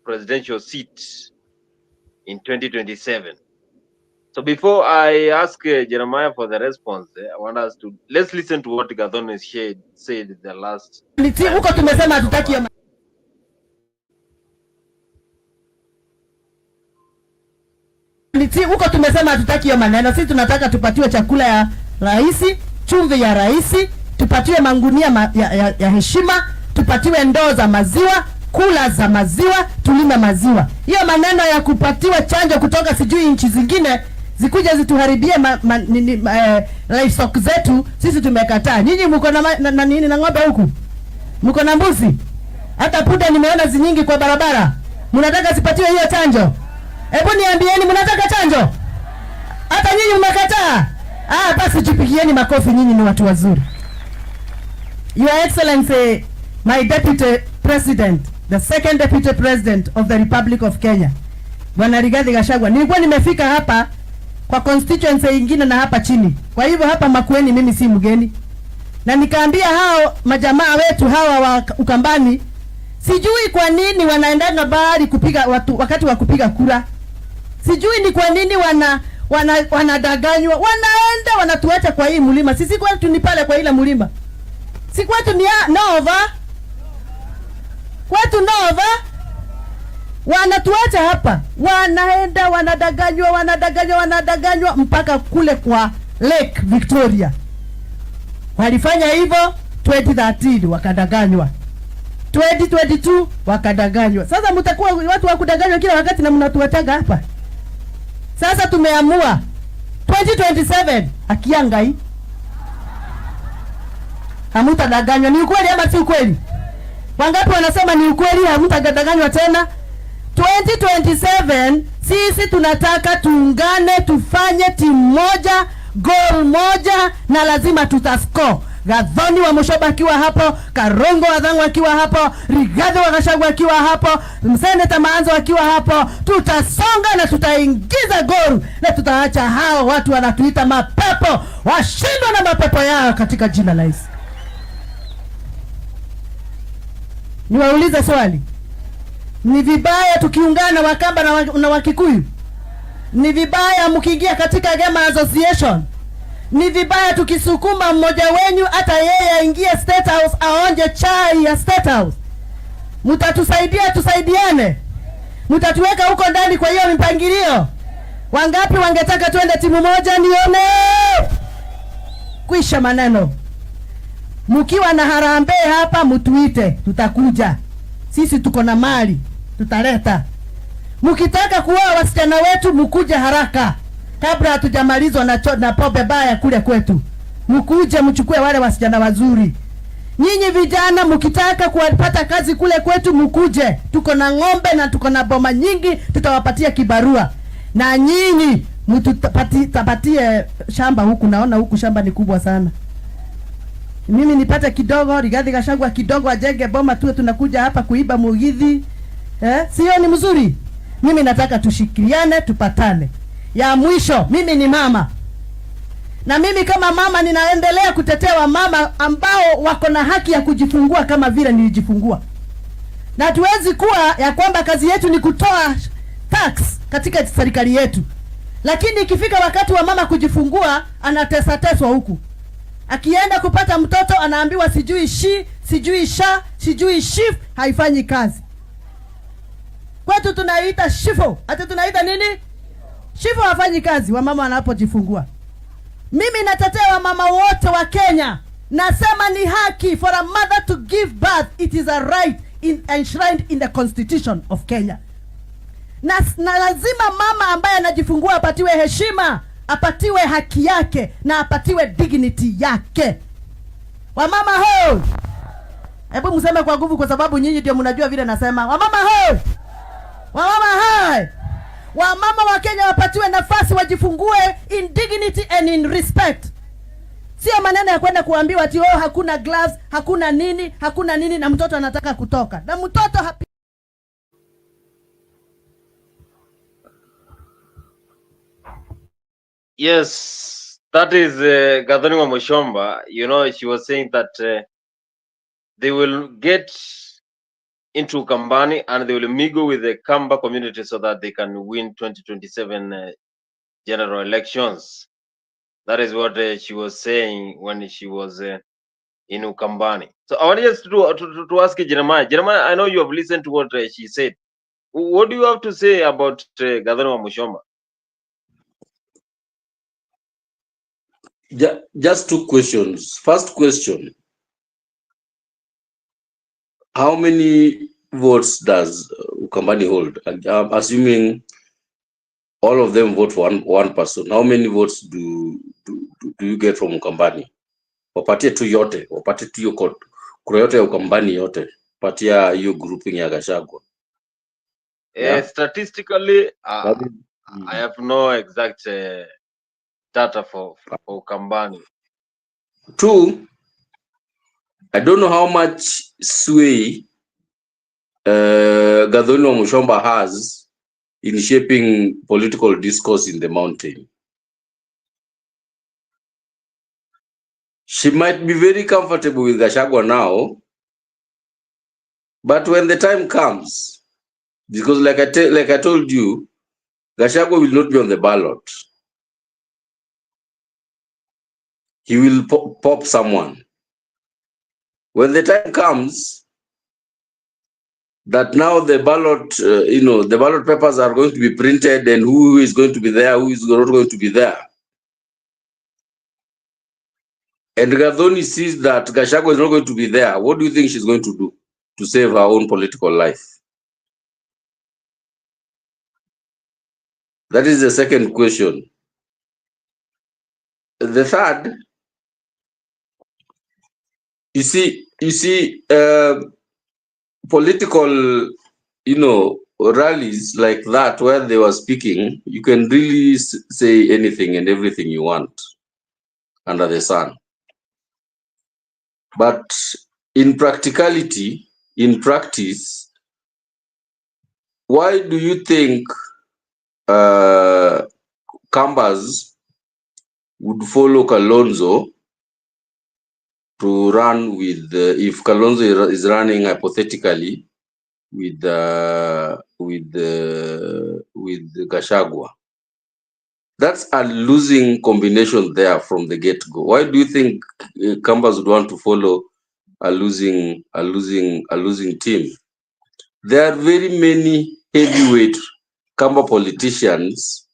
presidential seats in 2027. So before I ask Jeremiah for the response, I want us to let's listen to what Gathoni said the last. Huko tumesema hatutaki huko tumesema hatutaki hiyo maneno. Sisi tunataka tupatiwe chakula ya rais, chumvi ya rais, tupatiwe mangunia ya heshima, tupatiwe ndoo za maziwa, kula za maziwa, tulime maziwa. Hiyo maneno ya kupatiwa chanjo kutoka sijui nchi zingine zikuja zituharibie livestock zetu, sisi tumekataa. Nyinyi mko na nini na ng'ombe huku? Mko na mbuzi? Hata punda nimeona zinyingi kwa barabara. Mnataka zipatiwe hiyo chanjo? Hebu niambieni, mnataka chanjo? Hata nyinyi mmekataa? Basi jipigieni makofi, nyinyi ni watu wazuri. Your Excellency, my Deputy President, the second Deputy President of the Republic of Kenya, Bwana Rigathi Gachagua, nilikuwa nimefika hapa kwa constituency nyingine na hapa chini. Kwa hivyo hapa Makueni mimi si mgeni. Na nikaambia hao majamaa wetu hawa wa Ukambani, sijui kwa nini wanaendanga bahari kupiga watu wakati wa kupiga kura. Sijui ni kwa nini wanadanganywa. Wanaenda wanatuacha kwa hii mlima. Sisi kwetu ni pale kwa ile mlima. Si kwetu ni Nova. Kwetu Nova. Wanatuacha hapa. Wanaenda wanadanganywa mpaka kule kwa Lake Victoria. Walifanya hivyo 2013 wakadanganywa. 2022 wakadanganywa. Sasa mtakuwa watu wa kudanganywa kila wakati na mnatuachaga hapa. Sasa tumeamua 2027 akiangai hamutadanganywa. Ni ukweli ama si ukweli? Wangapi wanasema ni ukweli, hamutadanganywa tena? 2027 sisi tunataka tuungane, tufanye timu moja, goal moja, na lazima tutascore. Gathoni Wamuchomba akiwa hapo, Karongo Wadhangu akiwa hapo, Rigathi wa Gachagua akiwa hapo, Mseneta Maanzo akiwa hapo, tutasonga na tutaingiza goal, na tutaacha hao watu wanatuita mapepo washindwe na mapepo yao katika jina la Yesu. Niwaulize swali. Ni vibaya tukiungana Wakamba na Wakikuyu? Ni vibaya mkiingia katika Gema Association? Ni vibaya tukisukuma mmoja wenyu hata yeye aingie State House aonje chai ya State House? Mtatusaidia, tusaidiane. Mtatuweka huko ndani kwa hiyo mpangilio. Wangapi wangetaka tuende timu moja nione? Kwisha maneno. Mkiwa na harambee hapa mtuite, tutakuja. Sisi tuko na mali, tutaleta. Mkitaka kuoa wasichana wetu mkuje haraka. Kabla hatujamalizwa na pombe baya kule kwetu. Mkuje mchukue wale wasichana wazuri. Nyinyi vijana mkitaka kupata kazi kule kwetu mkuje. Tuko na ng'ombe na tuko na boma nyingi, tutawapatia kibarua. Na nyinyi mtutapatie shamba huku, naona huku shamba ni kubwa sana. Mimi nipate kidogo, Rigathi Gachagua kidogo ajenge boma, tuwe tunakuja hapa kuiba mugithi. Sio ni mzuri? Mimi nataka tushikiliane, tupatane. Ya mwisho, mimi ni mama. Na mimi kama mama ninaendelea kutetea wamama ambao wako na haki ya kujifungua kama vile nilijifungua. Na tuwezi kuwa ya kwamba kazi yetu ni kutoa tax katika serikali yetu. Lakini ikifika wakati wa mama kujifungua, anateswa huku. Akienda kupata mtoto anaambiwa sijui sijui sijui shif, haifanyi kazi. Kwetu tunaita shifo. Hata tunaita nini? Shifo hafanyi kazi wamama wanapojifungua. Mimi natetea wamama wote wa Kenya. Nasema ni haki for a mother to give birth. It is a right enshrined in the Constitution of Kenya. Na lazima mama ambaye anajifungua apatiwe heshima, apatiwe haki yake, na apatiwe dignity yake. Wamama ho! Hebu mseme kwa nguvu kwa sababu nyinyi ndio mnajua vile nasema. Wamama hai! Wamama hai! Wamama wa Kenya wapatiwe nafasi wajifungue in dignity and in respect. Sio maneno ya kwenda kuambiwa ati hakuna gloves, hakuna nini na mtoto anataka kutoka. Na mtoto hapi. Yes, that is Gathoni Mushomba. You know, she was saying that they will get into Kambani and they will mingle with the Kamba community so that they can win 2027 general elections. That is what she was saying when she was in Ukambani. So I want just to ask you, Jeremiah. Jeremiah, I know you have listened to what she said. What do you have to say about Gathoni Mushomba? Just two questions. First question: how many votes does Ukambani hold? I'm assuming all of them vote for one person. How many votes do you get from Ukambani? Wapatie tu yote, wapatie tu hiyo kura yote ya Ukambani yote, patia hiyo grouping ya Gachagua. Yeah? Statistically, I have no exact data for Ukambani. Two, I don't know how much sway Gathoni Mushomba has in shaping political discourse in the mountain. She might be very comfortable with Gachagua now, but when the time comes, because like I told you, Gachagua will not be on the ballot. He will pop someone. When the time comes that now the ballot, the ballot papers are going to be printed and who is going to be there, who is not going to be there. And Gathoni sees that Gachagua is not going to be there. What do you think she's going to do to save her own political life? That is the second question. The third, you see, political, rallies like that where they were speaking, you can really say anything and everything you want under the sun. But in practicality, in practice, why do you think Kambas would follow Kalonzo to run with, if Kalonzo is running hypothetically with Gachagua? That's a losing combination there from the get-go. Why do you think Kambas would want to follow a losing team? There are very many heavyweight Kamba politicians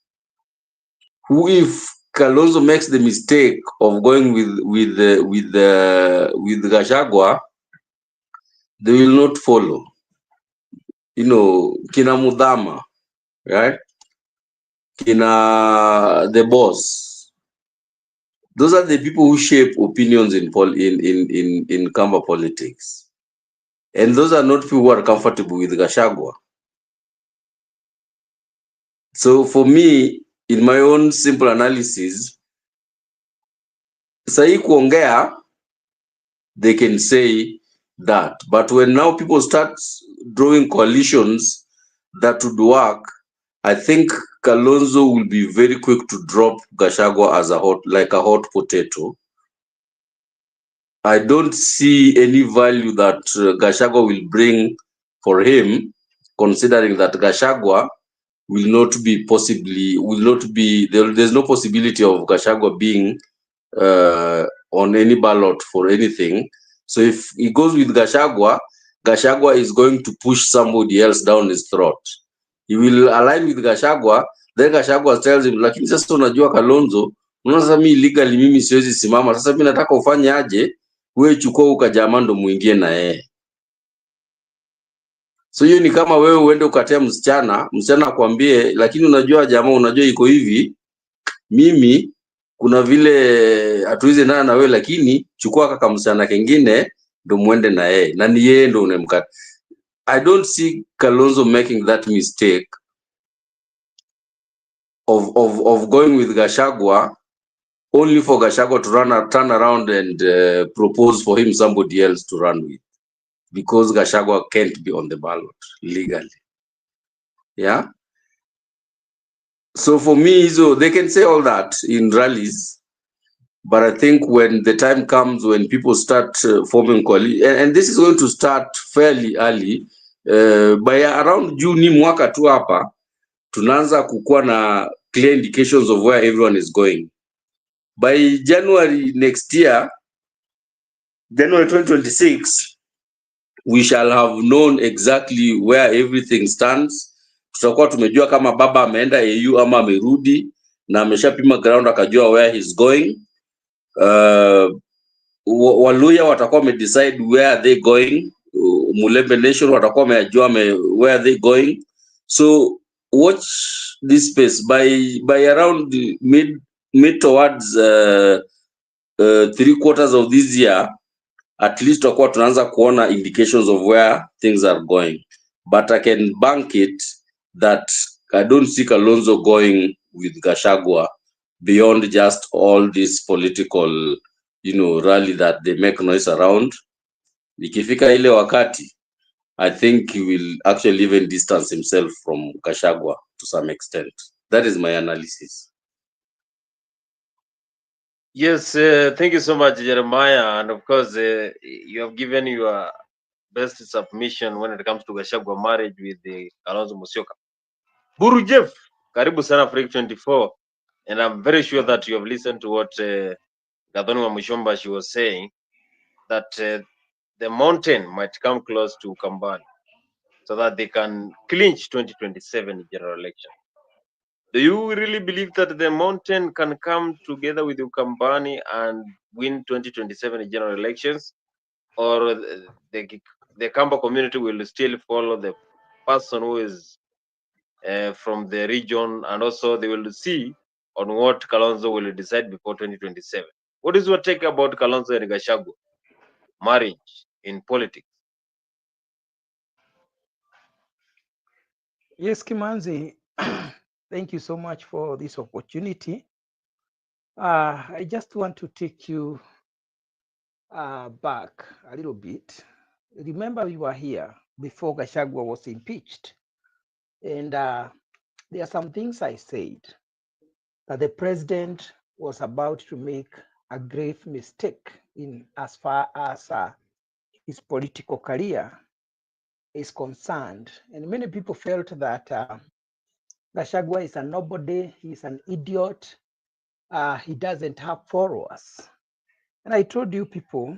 who, if Kalonzo makes the mistake of going with Gachagua, they will not follow. Kina Mudama, right? Kina the boss. Those are the people who shape opinions in Kamba politics, and those are not people who are comfortable with Gachagua. So for me, in my own simple analysis, sahi kuongea, they can say that, but when now people start drawing coalitions that would work, I think Kalonzo will be very quick to drop Gachagua as a hot potato. I don't see any value that Gachagua will bring for him, considering that Gachagua will not be there's no possibility of Gachagua being on any ballot for anything. So if he goes with Gachagua, Gachagua is going to push somebody else down his throat. He will align with Gachagua, then Gachagua tells him, lakini sasa unajua Kalonzo, unaona sasa mimi legally mimi siwezi simama, sasa mimi nataka ufanye aje, wewe chukua ukajama ndo muingie na yeye. So hiyo ni kama wewe uende ukatea msichana akwambie, lakini unajua jamaa, unajua iko hivi, mimi kuna vile hatuize na wewe, lakini chukua kaka msichana kingine ndo mwende na yeye na ni yeye ndo unemkata. I don't see Kalonzo making that mistake of going with Gachagua only for Gachagua to turn around and propose for him somebody else to run with, because Gachagua can't be on the ballot legally. Yeah. So for me, so they can say all that in rallies, but I think when the time comes when people start forming coalition, and this is going to start fairly early, by around June mwaka tu hapa tunaanza kukuwa na clear indications of where everyone is going. By January next year, January 2026, we shall have known exactly where everything stands. Tutakuwa tumejua kama baba ameenda AU ama amerudi na ameshapima ground akajua where he's going. Waluya watakuwa wamedecide where are they going. Mulembe Nation watakuwa wamejua where they going. So watch this space. By around mid towards 3/4 of this year, at least tutakuwa tunaanza kuona indications of where things are going. But I can bank it that I don't see Kalonzo going with Gachagua beyond just all this political, rally that they make noise around. Ikifika ile wakati, I think he will actually even distance himself from Gachagua to some extent. That is my analysis. Yes, thank you so much, Jeremiah. And of course, you have given your best submission when it comes to Gachagua marriage with the Kalonzo Musyoka. Buru Jeff, karibu sana Freak 24. And I'm very sure that you have listened to what Gathoni Wamushomba she was saying, that the mountain might come close to Ukambani so that they can clinch 2027 general election. Do you really believe that the mountain can come together with Ukambani and win 2027 general elections, or the Kamba community will still follow the person who is from the region, and also they will see on what Kalonzo will decide before 2027? What is your take about Kalonzo and Gachagua marriage in politics? Yes, Kimanzi, thank you so much for this opportunity. I just want to take you back a little bit. Remember, we were here before Gachagua was impeached. And there are some things I said that the president was about to make a grave mistake in as far as his political career is concerned. And many people felt that Gachagua is a nobody, he's an idiot, he doesn't have followers. And I told you people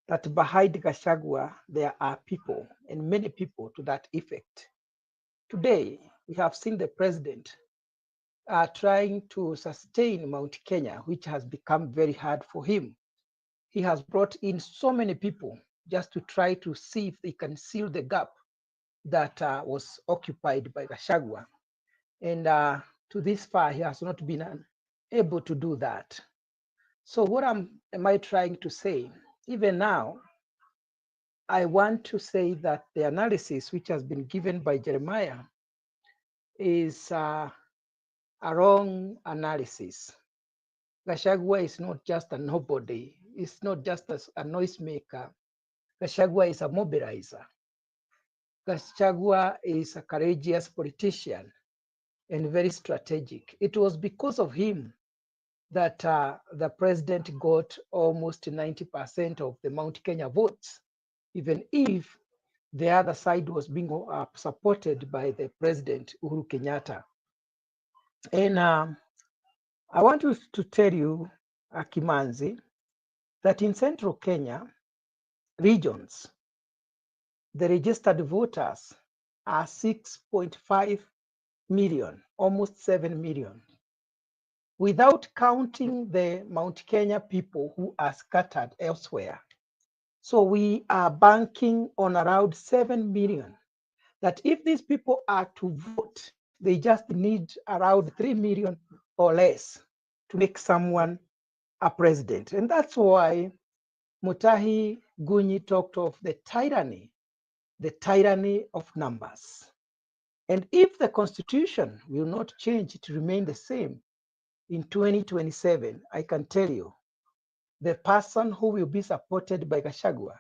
that behind Gachagua, there are people, and many people to that effect. Today, we have seen the president trying to sustain Mount Kenya, which has become very hard for him. He has brought in so many people just to try to see if they can seal the gap that was occupied by Gachagua. And to this far, he has not been able to do that. So what am I trying to say? Even now, I want to say that the analysis which has been given by Jeremiah is a wrong analysis. Gachagua is not just a nobody. It's not just a noisemaker. Gachagua is a mobilizer. Gachagua is a courageous politician and very strategic. It was because of him that the president got almost 90% of the Mount Kenya votes, even if the other side was being supported by the president, Uhuru Kenyatta. And I want to tell you, Kimanzi, that in central Kenya regions, the registered voters are 6.5 million, almost 7 million, without counting the Mount Kenya people who are scattered elsewhere. So we are banking on around 7 million, that if these people are to vote, they just need around 3 million or less to make someone a president. And that's why Mutahi Gunyi talked of the tyranny of numbers. And if the constitution will not change, it remain the same in 2027, I can tell you, the person who will be supported by Gachagua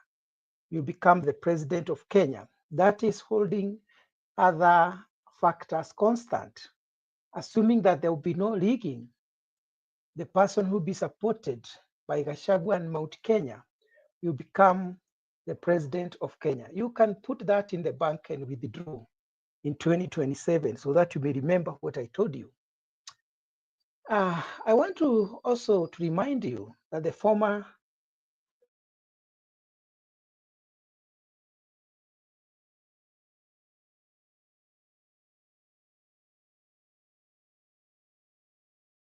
will become the president of Kenya. That is holding other factors constant. Assuming that there will be no rigging, the person who will be supported by Gachagua and Mount Kenya will become the president of Kenya. You can put that in the bank and withdraw in 2027 so that you may remember what I told you. I want to also to remind you that the former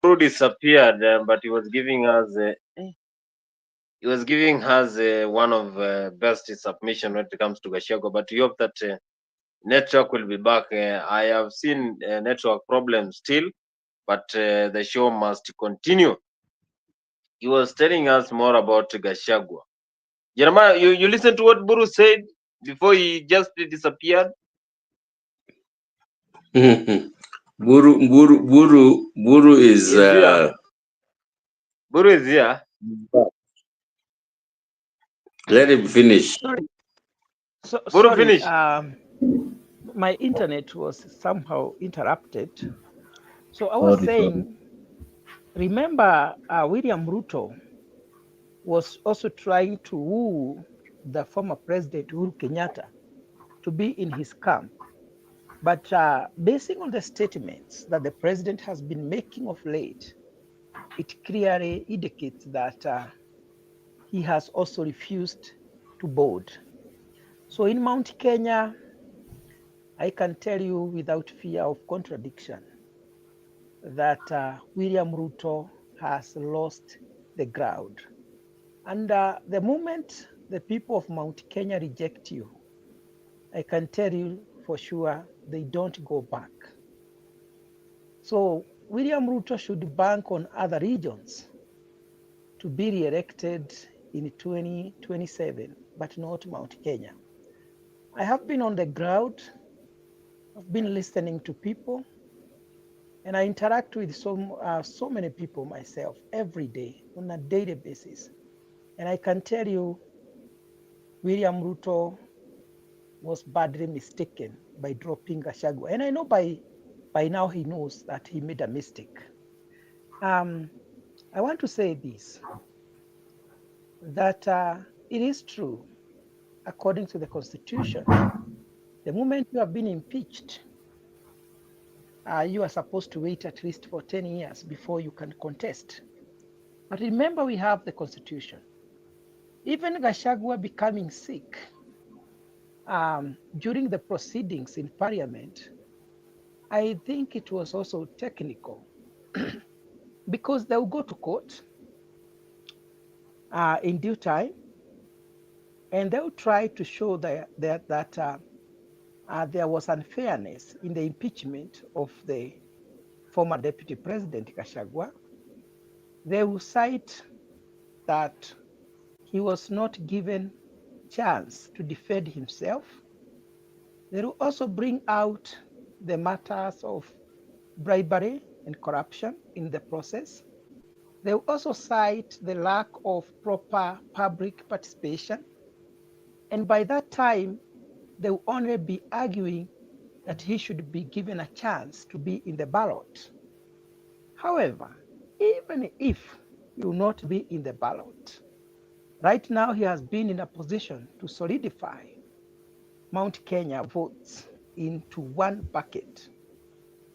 Buru disappeared, but he was giving us one of best submission when it comes to Gachagua. But we hope that network will be back. I have seen network problems still, but the show must continue. He was telling us more about Gachagua. Jeremiah, you listened to what Buru said before he just disappeared? Buru is here. Buru is here. Let him finish. Sorry. Buru, Sorry, finish. My internet was somehow interrupted. So I was saying, remember William Ruto was also trying to woo the former president Uhuru Kenyatta to be in his camp. But basing on the statements that the president has been making of late, it clearly indicates that he has also refused to board. So in Mount Kenya, I can tell you without fear of contradiction that William Ruto has lost the ground. And the moment the people of Mount Kenya reject you, I can tell you for sure they don't go back. So William Ruto should bank on other regions to be re-elected in 2027, but not Mount Kenya. I have been on the ground, I've been listening to people, and I interact with so many people myself every day on a daily basis. And I can tell you, William Ruto was badly mistaken by dropping Gachagua. And I know by now he knows that he made a mistake. I want to say this, that it is true, according to the Constitution, the moment you have been impeached, you are supposed to wait at least for 10 years before you can contest. But remember, we have the Constitution. Even Gachagua becoming sick during the proceedings in Parliament, I think it was also technical because they'll go to court in due time, and they'll try to show that there was unfairness in the impeachment of the former Deputy President Gachagua. They will cite that he was not given chance to defend himself. They will also bring out the matters of bribery and corruption in the process. They will also cite the lack of proper public participation. And by that time, they will only be arguing that he should be given a chance to be in the ballot. However, even if he will not be in the ballot, right now he has been in a position to solidify Mount Kenya votes into one bucket.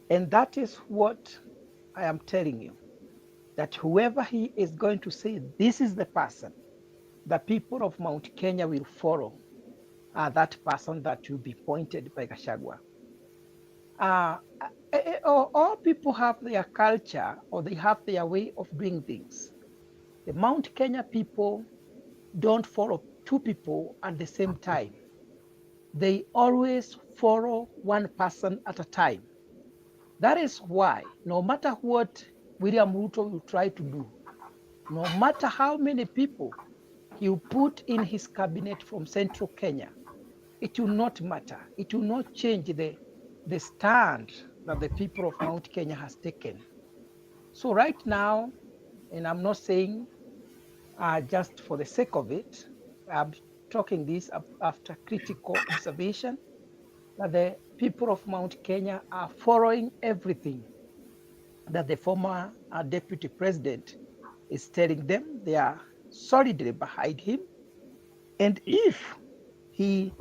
And that is what I am telling you, that whoever he is going to say, this is the person, the people of Mount Kenya will follow that person that will be appointed by Gachagua. All people have their culture, or they have their way of doing things. The Mount Kenya people don't follow two people at the same time. They always follow one person at a time. That is why no matter what William Ruto will try to do, no matter how many people you put in his cabinet from Central Kenya, it will not matter. It will not change the stand that the people of Mount Kenya has taken. So right now, and I'm not saying just for the sake of it, I'm talking this after critical observation, that the people of Mount Kenya are following everything that the former deputy president is telling them. They are solidly behind him. And if he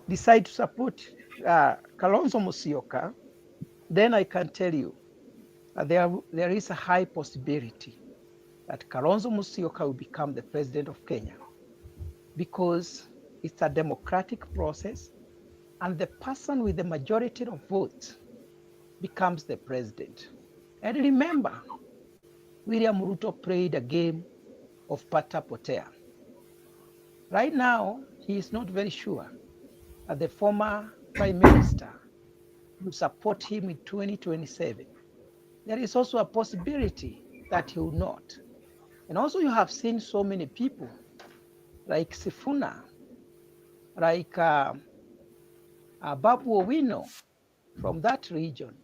decides to support Kalonzo Musyoka, then I can tell you that there is a high possibility that Kalonzo Musyoka will become the president of Kenya, because it's a democratic process, and the person with the majority of votes becomes the president. And remember, William Ruto played a game of pata potea. Right now, he is not very sure that the former prime minister will support him in 2027. There is also a possibility that he will not. And also, you have seen so many people like Sifuna, like Babu Owino from that region.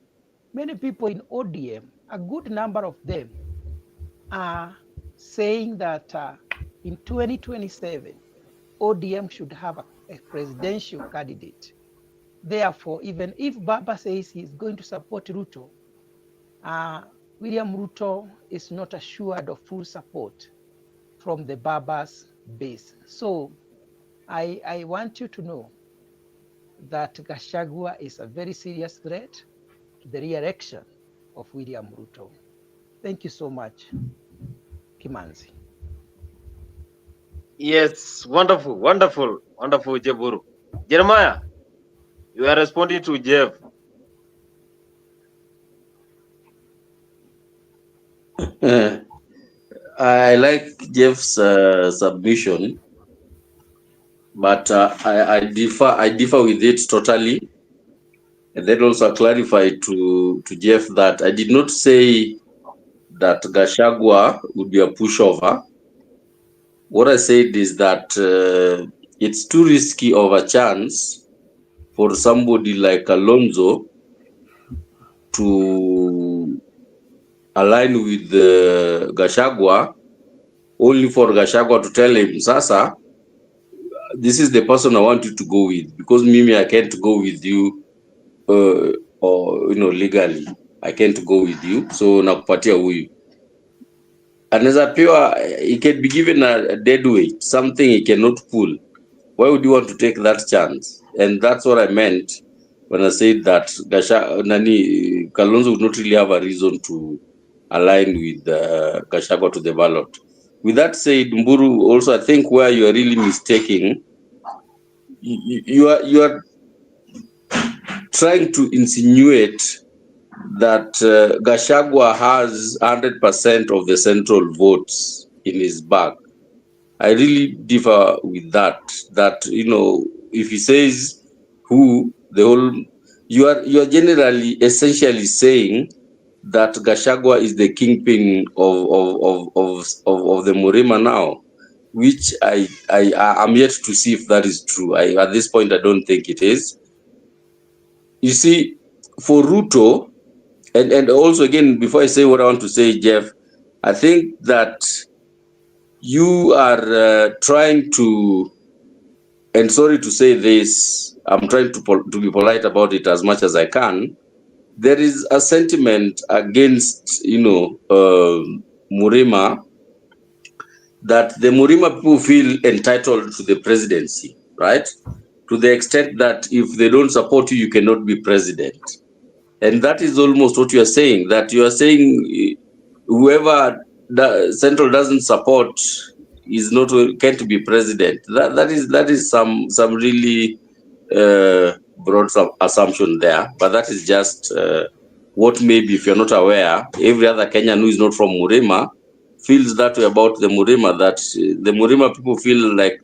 Many people in ODM, a good number of them are saying that in 2027, ODM should have a presidential candidate. Therefore, even if Baba says he's going to support Ruto, William Ruto is not assured of full support from the Baba's base. So I want you to know that Gachagua is a very serious threat to the re-election of William Ruto. Thank you so much, Kimanzi. Yes, wonderful, wonderful, wonderful, Jeburu. Jeremiah, you are responding to Jeff. I like Jeff's submission, but I differ with it totally. And then also clarify to Jeff that I did not say that Gachagua would be a pushover. What I said is that it's too risky of a chance for somebody like Alonzo to align with Gachagua, only for Gachagua to tell him, Sasa, this is the person I want you to go with, because Mimi, I can't go with you, or legally, I can't go with you, so nakupatia huyu. Another pure, he can be given a dead weight, something he cannot pull. Why would you want to take that chance? And that's what I meant when I said that Kalonzo would not really have a reason to align with Gachagua to the ballot. With that said, Mburu, also I think where you are really mistaking, you are trying to insinuate that Gachagua has 100% of the central votes in his bag. I really differ with that. That if he says who, the whole, you are generally essentially saying that Gachagua is the kingpin of the Murima now, which I am yet to see if that is true. At this point, I don't think it is. You see, for Ruto, and also again, before I say what I want to say, Jeff, I think that you are trying to, and sorry to say this, I'm trying to be polite about it as much as I can. There is a sentiment against, Murima, that the Murima people feel entitled to the presidency, right? To the extent that if they don't support you, you cannot be president. And that is almost what you are saying, that you are saying whoever the central doesn't support can't be president. That is some really broad assumption there, but that is just what maybe, if you're not aware, every other Kenyan who is not from Murima feels that way about the Murima, that the Murima people feel like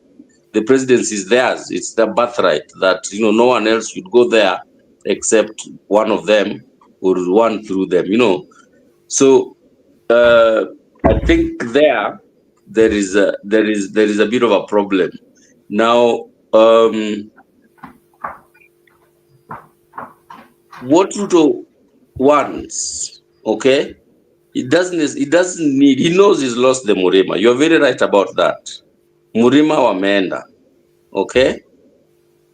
the presidency is theirs. It's their birthright, that no one else should go there except one of them or one through them. So I think there there is a bit of a problem. Now, what Ruto wants, okay? He doesn't need, he knows he's lost the Murima. You're very right about that. Murima wameenda, okay?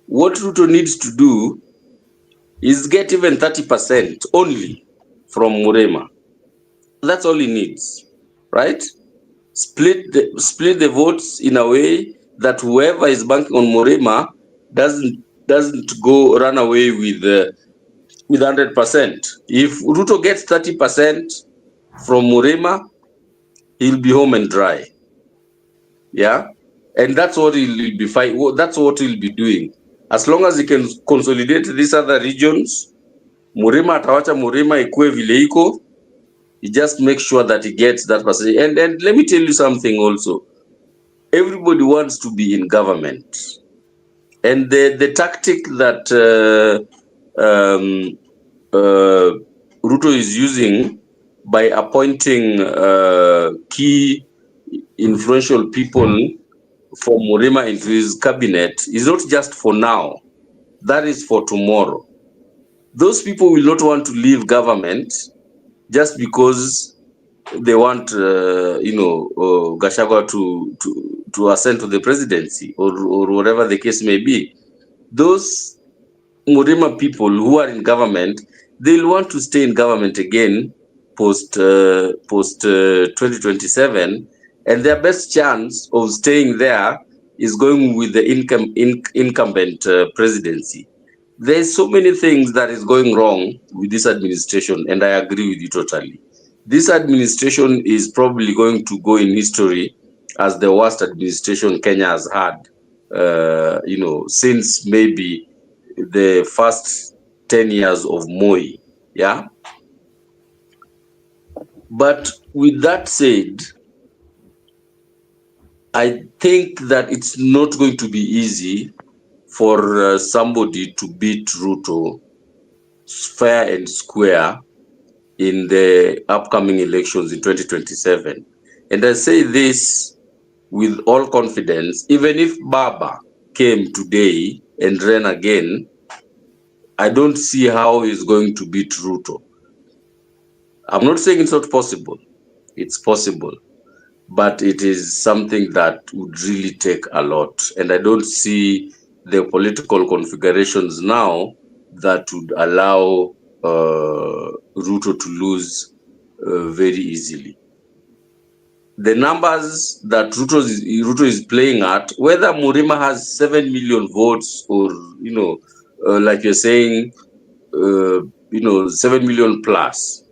What Ruto needs to do is get even 30% only from Murima. That's all he needs, right? Split the votes in a way that whoever is banking on Murima doesn't go run away with 100%. If Ruto gets 30% from Murima, he'll be home and dry. Yeah, and that's what he'll be fine. That's what he'll be doing as long as he can consolidate these other regions. Murima atawacha Murima ikue vile iko. He just makes sure that he gets that percentage. And let me tell you something also. Everybody wants to be in government, and the tactic that Ruto is using by appointing key influential people for Murima into his cabinet is not just for now. That is for tomorrow. Those people will not want to leave government just because they want, Gachagua to ascend to the presidency or whatever the case may be. Those Murima people who are in government, they'll want to stay in government again post 2027, and their best chance of staying there is going with the incumbent presidency. There's so many things that is going wrong with this administration, and I agree with you totally. This administration is probably going to go in history as the worst administration Kenya has had, since maybe the first 10 years of Moi. Yeah. But with that said, I think that it's not going to be easy for somebody to beat Ruto fair and square in the upcoming elections in 2027. And I say this with all confidence. Even if Baba came today and ran again, I don't see how he's going to beat Ruto. I'm not saying it's not possible. It's possible. But it is something that would really take a lot. And I don't see the political configurations now that would allow Ruto to lose very easily. The numbers that Ruto is playing at, whether Murima has 7 million votes or, like you're saying, 7 million plus.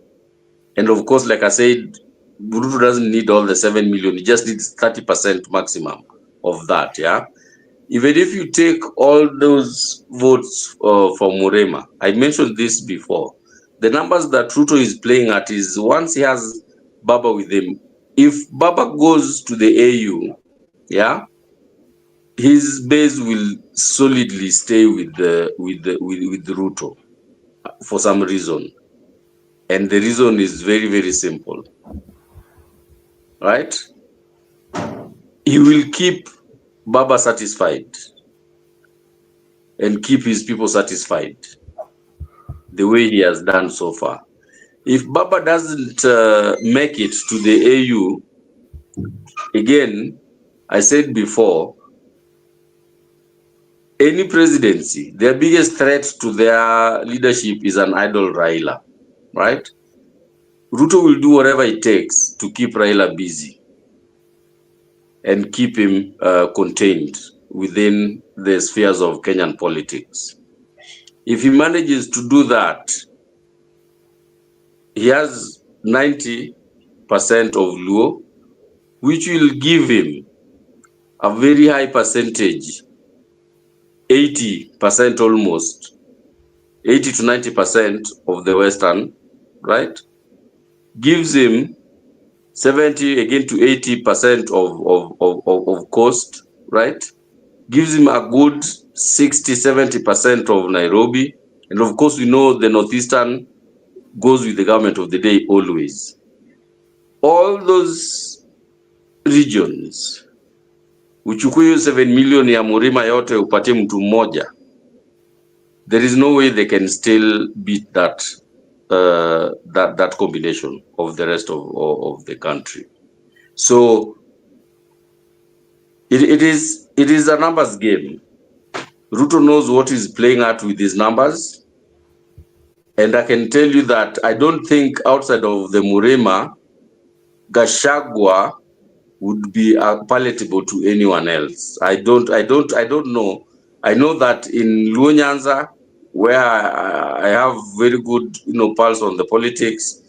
And of course, like I said, Ruto doesn't need all the 7 million. He just needs 30% maximum of that, yeah? Even if you take all those votes for Murima, I mentioned this before, the numbers that Ruto is playing at is once he has Baba with him, if Baba goes to the AU, yeah, his base will solidly stay with Ruto for some reason. And the reason is very, very simple. Right? He will keep Baba satisfied and keep his people satisfied the way he has done so far. If Baba doesn't make it to the AU, again, I said before, any presidency, their biggest threat to their leadership is an idle Raila, right? Ruto will do whatever it takes to keep Raila busy and keep him contained within the spheres of Kenyan politics. If he manages to do that, he has 90% of Luo, which will give him a very high percentage, 80% almost, 80 to 90% of the Western, right? Gives him 70 again to 80% of coast, right? Gives him a good 60-70% of Nairobi. And of course, we know the Northeastern goes with the government of the day always. All those regions, uchukue 7 million ya Murima yote upatie mtu mmoja, there is no way they can still beat that combination of the rest of the country. So it is a numbers game. Ruto knows what he's playing at with these numbers, and I can tell you that I don't think outside of the Murima, Gachagua would be palatable to anyone else. I don't know. I know that in Luo Nyanza, where I have very good, pulse on the politics,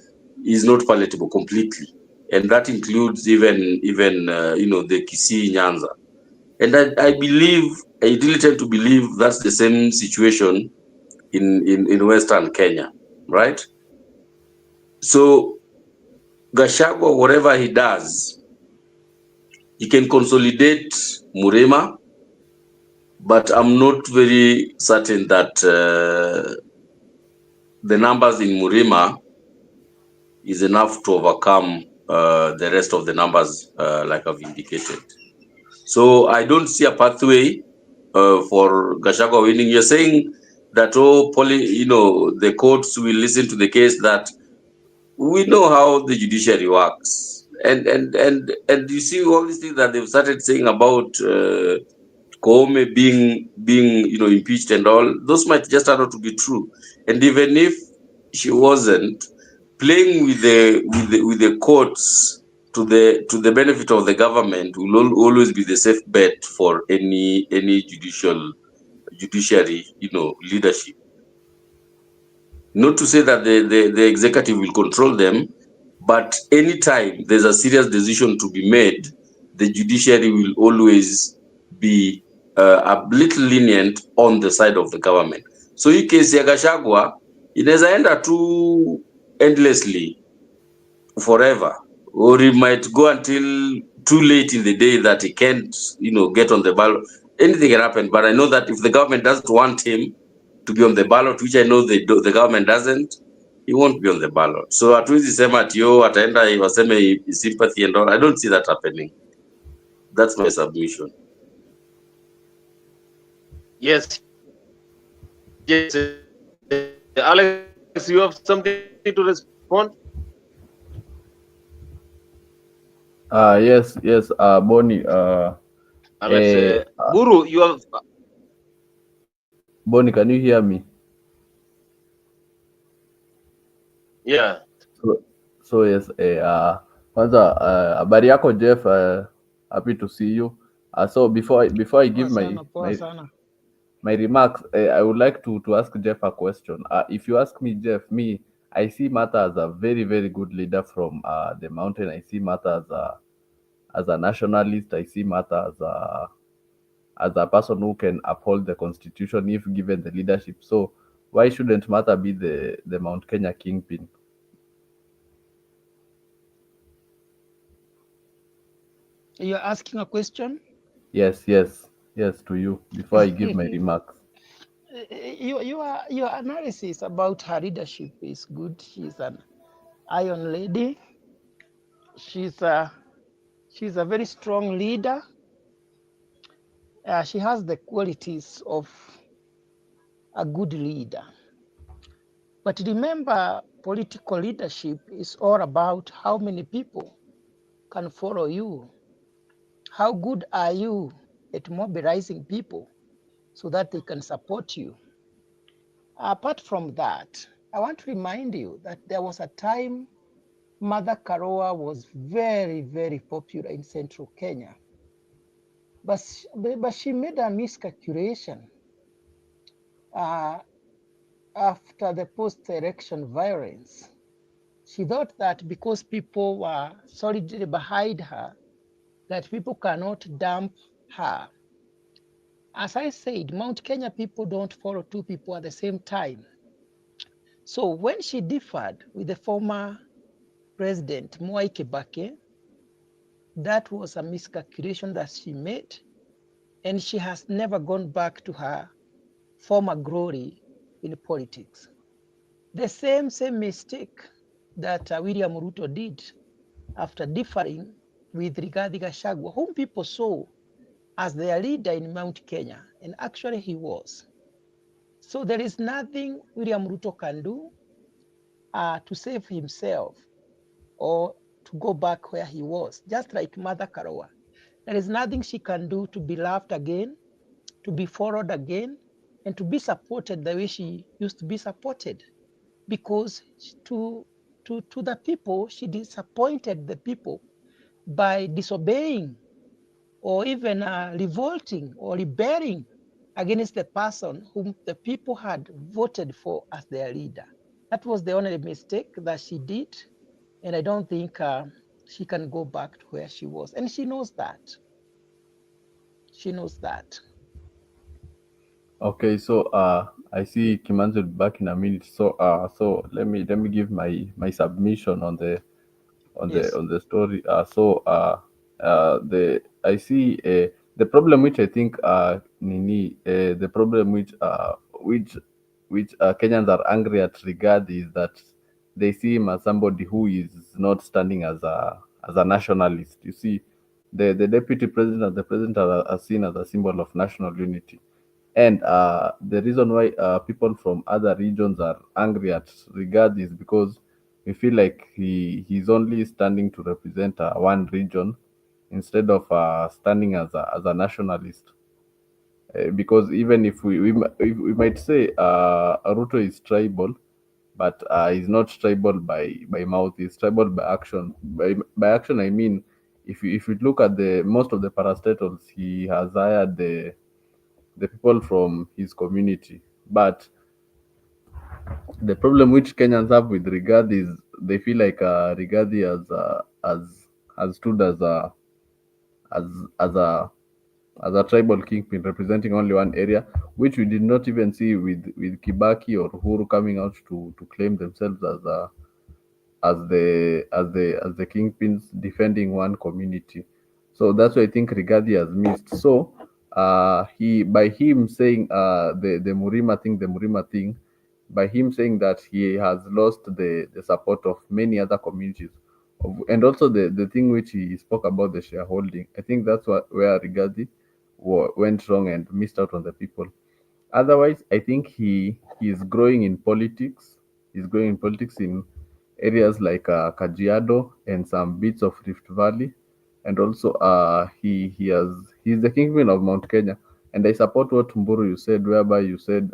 is not palatable completely, and that includes even the Kisii Nyanza. And I really tend to believe that's the same situation in Western Kenya, right? So Gachagua, whatever he does, he can consolidate Murima, but I'm not very certain that the numbers in Murima is enough to overcome the rest of the numbers, like I've indicated. So I don't see a pathway for Gachagua winning. You're saying that the courts will listen to the case. That we know how the judiciary works, and you see all these things that they've started saying about Koome being impeached and all. Those might just turn out to be true, and even if she wasn't, playing with the courts to the benefit of the government will always be the safe bet for any judiciary leadership. Not to say that the executive will control them, but anytime there's a serious decision to be made, the judiciary will always be a little lenient on the side of the government. So hii kesi ya Gachagua inaweza enda tu endlessly forever, or it might go until too late in the day that he can't get on the ballot. Anything can happen, but I know that if the government doesn't want him to be on the ballot, which I know the government doesn't, he won't be on the ballot. So hatuwezi sema ati ataenda waseme sympathy and all. I don't see that happening. That's my submission. Yes. Alex, you have something to respond? Yes, Bonnie. Alex, Guru, you have. Bonnie, can you hear me? Yeah. So yes, kwanza habari yako Jeff, happy to see you. So before I give my remarks, I would like to ask Jeff a question. If you ask me, Jeff, I see Martha as a very, very good leader from the mountain. I see Martha as a nationalist. I see Martha as a person who can uphold the constitution if given the leadership. So why shouldn't Martha be the Mount Kenya kingpin? You're asking a question? Yes, to you, before I give my remarks. Your analysis about her leadership is good. She's an iron lady. She's a very strong leader. She has the qualities of a good leader. But remember, political leadership is all about how many people can follow you. How good are you at mobilizing people so that they can support you? Apart from that, I want to remind you that there was a time Mother Karua was very, very popular in central Kenya. But she made a miscalculation after the post-election violence. She thought that because people were solidly behind her, that people cannot dump her. As I said, Mount Kenya people don't follow two people at the same time. So when she differed with the former president, Mwai Kibaki, that was a miscalculation that she made, and she has never gone back to her former glory in politics. The same mistake that William Ruto did after differing with Rigathi Gachagua, whom people saw as their leader in Mount Kenya, and actually he was. So there is nothing William Ruto can do to save himself or to go back where he was, just like Mother Karawa. There is nothing she can do to be loved again, to be followed again, and to be supported the way she used to be supported. Because to the people, she disappointed the people by disobeying or even revolting or rebelling against the person whom the people had voted for as their leader. That was the only mistake that she did. And I don't think she can go back to where she was. And she knows that. She knows that. Okay, so I see Kimani will be back in a minute. So let me give my submission on the Yes. story. The I see the problem which I think the problem which Kenyans are angry at Rigathi is that they see him as somebody who is not standing as a nationalist. You see, the deputy president and the president are seen as a symbol of national unity. And the reason why people from other regions are angry at Rigathi is because we feel like he's only standing to represent one region instead of standing as a nationalist. Because even if we might say Ruto is tribal, but he's not tribal by mouth. He's tribal by action. By action, I mean if you look at the most of the parastatals, he has hired the people from his community. But the problem which Kenyans have with Rigathi is they feel like Rigathi has stood as as a as a tribal kingpin representing only one area, which we did not even see with Kibaki or Uhuru coming out to claim themselves as the kingpins defending one community. So that's why I think Rigathi has missed. So he by him saying the Murima thing, by him saying that he has lost the support of many other communities. And also the thing which he spoke about the shareholding, I think that's where Rigathi went wrong and missed out on the people. Otherwise, I think he is growing in politics. He's growing in politics in areas like Kajiado and some bits of Rift Valley, and also he's the kingpin of Mount Kenya. And I support what Mburu you said, whereby you said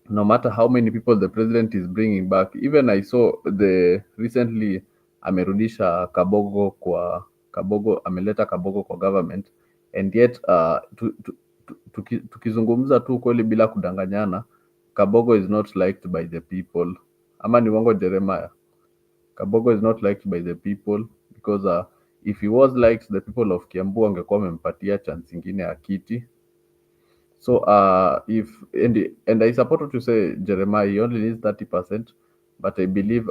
no matter how many people the president is bringing back, even I saw the recently amerudisha Kabogo ameleta Kabogo kwa government, and yet tukizungumza tu kweli bila kudanganyana, Kabogo is not liked by the people. Ama ni uongo Jeremiah? Kabogo is not liked by the people because if he was liked, the people of Kiambu wangekuwa wamempatia chance ingine ya kiti. So if and I support what you say, Jeremiah, he only needs 30%, but I believe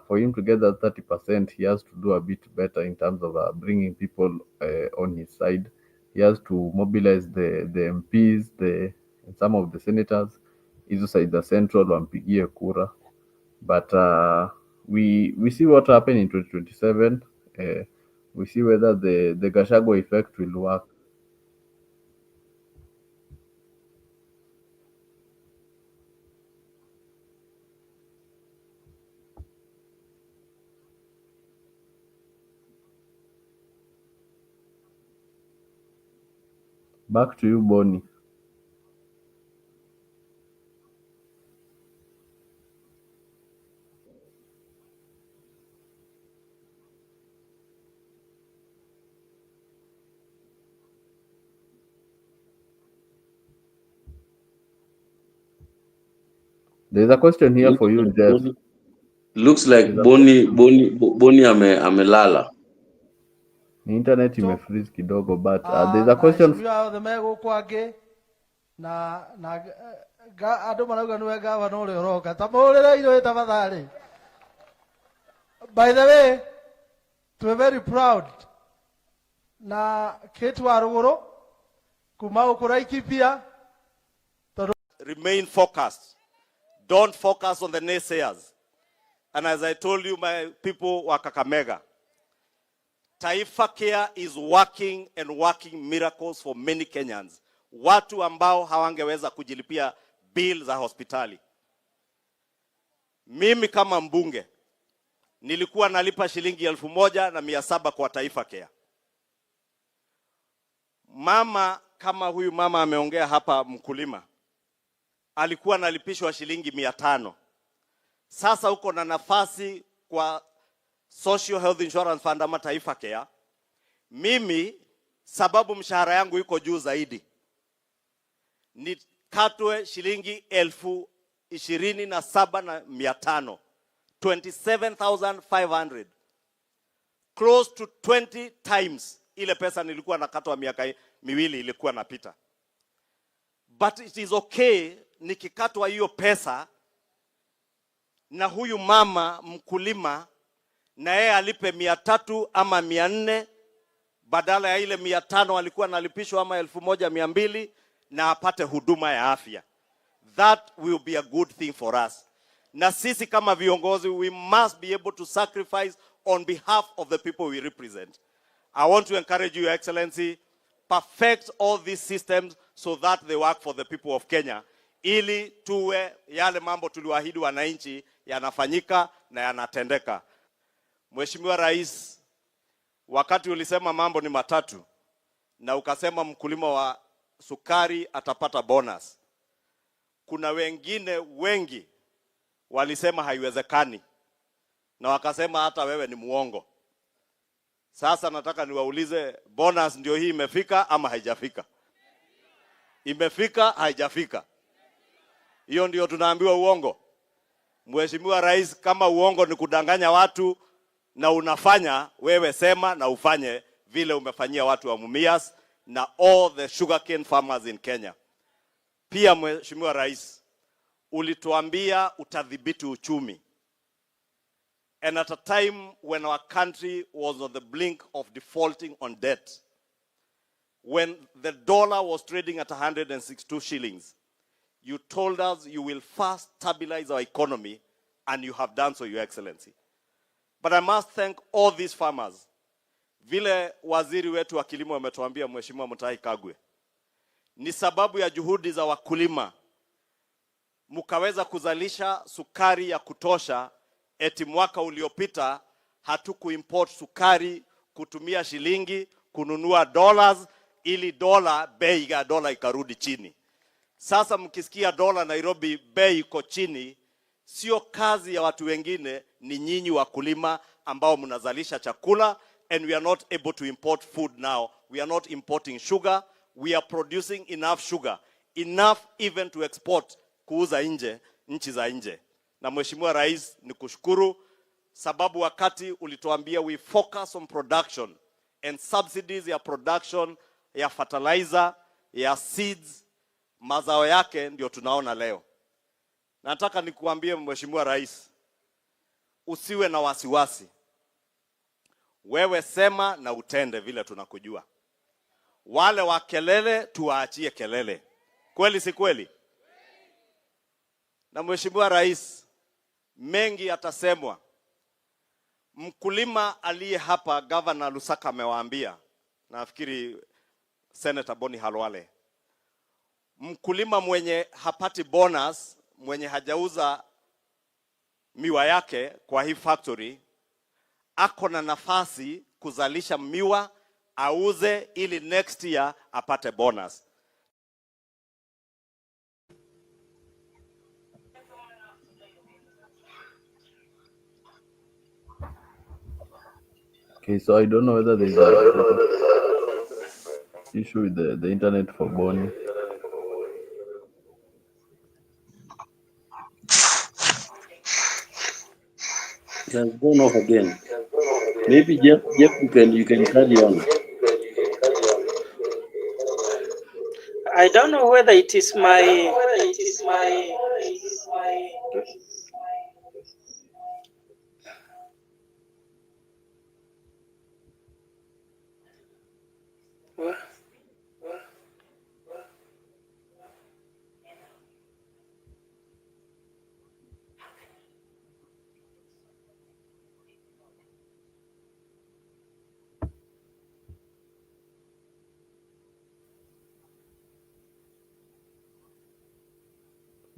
for him to get that 30%, he has to do a bit better in terms of bringing people on his side. He has to mobilize the MPs, and some of the senators, hizo side the central wampigie kura. But we see what happened in 2027. We see whether the Gachagua effect will work. Back to you, Bonnie. There's a question here for you, Jess. Looks like Boni amelala. Internet imefreeze kidogo, but there's a question. By the way, we're very proud. Na ketu aruguru kumau kuraikipia. Remain focused. Don't focus on the naysayers. And as I told you, my people wa Kakamega, Taifa Care is working and working miracles for many Kenyans. Watu ambao hawangeweza kujilipia bill za hospitali. Mimi kama mbunge nilikuwa nalipa shilingi 1,700 kwa Taifa Care. Mama kama huyu mama ameongea hapa, mkulima alikuwa nalipishwa shilingi 500. Sasa uko na nafasi kwa Social Health Insurance Fund ama Taifa Care. Mimi sababu mshahara yangu iko juu zaidi, nikatwe shilingi 27,500, 27,500, close to 20 times ile pesa nilikuwa nakatwa miaka miwili ilikuwa napita. But it is okay nikikatwa hiyo pesa na huyu mama mkulima na yeye alipe 300 ama 400 badala ya ile 500 alikuwa analipishwa ama 1,200 na apate huduma ya afya. That will be a good thing for us. Na sisi kama viongozi, we must be able to sacrifice on behalf of the people we represent. I want to encourage you, Your Excellency, perfect all these systems so that they work for the people of Kenya, ili tuwe yale mambo tuliwaahidi wananchi yanafanyika na yanatendeka. Mheshimiwa Rais, wakati ulisema mambo ni matatu na ukasema mkulima wa sukari atapata bonus, kuna wengine wengi walisema haiwezekani na wakasema hata wewe ni muongo. Sasa nataka niwaulize, bonus ndio hii imefika ama haijafika? Imefika, haijafika? Hiyo ndio tunaambiwa uongo. Mheshimiwa Rais, kama uongo ni kudanganya watu na unafanya, wewe sema na ufanye vile umefanyia watu wa Mumias na all the sugarcane farmers in Kenya. Pia Mheshimiwa Rais, ulituambia utadhibiti uchumi. And at a time when our country was on the blink of defaulting on debt, when the dollar was trading at 162 shillings, you told us you will first stabilize our economy, and you have done so, Your Excellency. But I must thank all these farmers. Vile waziri wetu wa kilimo ametuambia, Mheshimiwa Mutahi Kagwe, ni sababu ya juhudi za wakulima mukaweza kuzalisha sukari ya kutosha. Eti mwaka uliopita hatukuimport sukari kutumia shilingi kununua dollars, ili bei ya dola ikarudi chini. Sasa mkisikia dola Nairobi bei iko chini, sio kazi ya watu wengine, ni nyinyi wakulima ambao mnazalisha chakula. And we are not able to import food now. We are not importing sugar. We are producing enough sugar, enough even to export, kuuza nje, nchi za nje. Na Mheshimiwa Rais, nikushukuru sababu wakati ulituambia we focus on production and subsidies ya production ya fertilizer, ya seeds, mazao yake ndio tunaona leo. Nataka nikuambie Mheshimiwa Rais, usiwe na wasiwasi. Wewe sema na utende vile tunakujua. Wale wa kelele tuwaachie kelele. Kweli si kweli? Na Mheshimiwa Rais, mengi atasemwa. Mkulima aliye hapa, Governor Lusaka amewaambia, nafikiri Senator Boni Halwale, mkulima mwenye hapati bonus, mwenye hajauza miwa yake kwa hii factory, ako na nafasi kuzalisha miwa auze, ili next year apate bonus. Okay, so I don't know whether there's an issue with the internet for Bonnie. It has gone off again. Maybe Jeff, you can carry on. I don't know whether it is my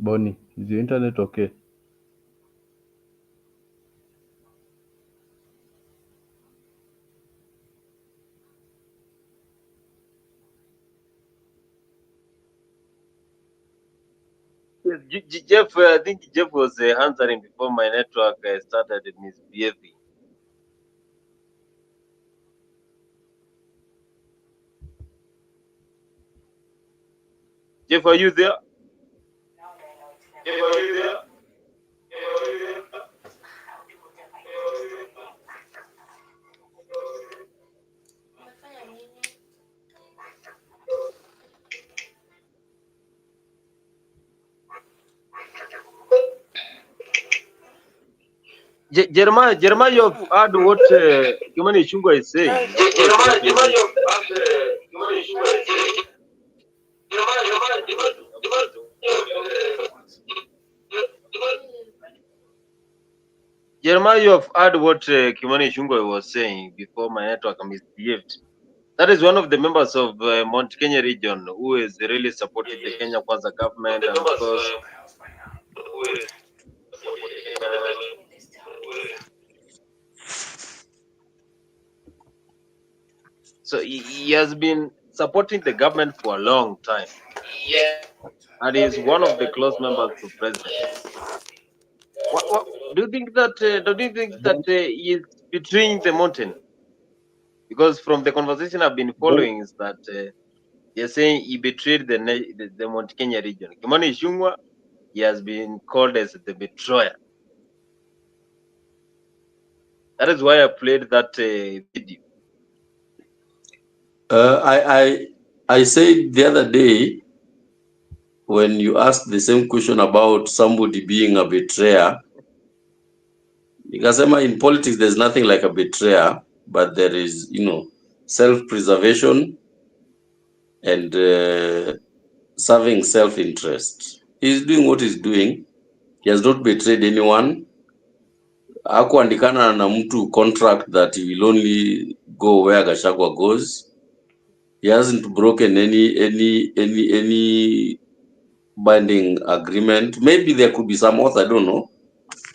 Bonnie, is your internet okay? Yes, Jeff, I think Jeff was answering before my network started misbehaving. Jeff, are you there? Jeff, are you there? Jeremiah, you have heard what Kimani Ichung'Wah is saying. Jeremiah, you have Jeremiah, you have heard what Kimani Ichung'Wah was saying before my network misbehaved. That is one of the members of Mount Kenya region who has really supported the Kenya Kwanza government, and of course, so he has been supporting the government for a long time, and he is one of the close members to president. What do you think that? He is betraying the mountain? Because from the conversation I've been following is that they're saying he betrayed the Mount Kenya region. Kimani Ichung'Wah, he has been called as the betrayer. That is why I played that video. I said the other day, when you asked the same question about somebody being a betrayer, because in politics there's nothing like a betrayer, but there is, self-preservation and serving self-interest. He's doing what he's doing. He has not betrayed anyone. Hakuandikana na mtu contract that he will only go where Gachagua goes. He hasn't broken any binding agreement. Maybe there could be some oath, I don't know.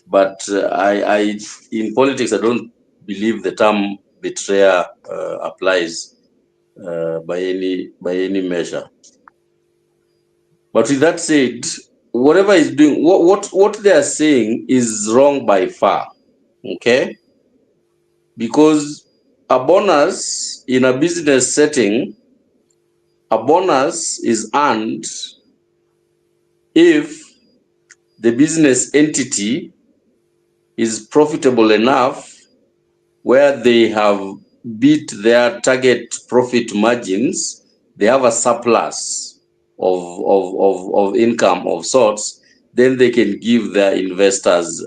But I in politics, I don't believe the term betrayer applies by any measure. But with that said, whatever is doing, what they are saying is wrong by far. Okay? Because a bonus in a business setting, a bonus is earned if the business entity is profitable enough where they have beat their target profit margins, they have a surplus of income of sorts, then they can give their investors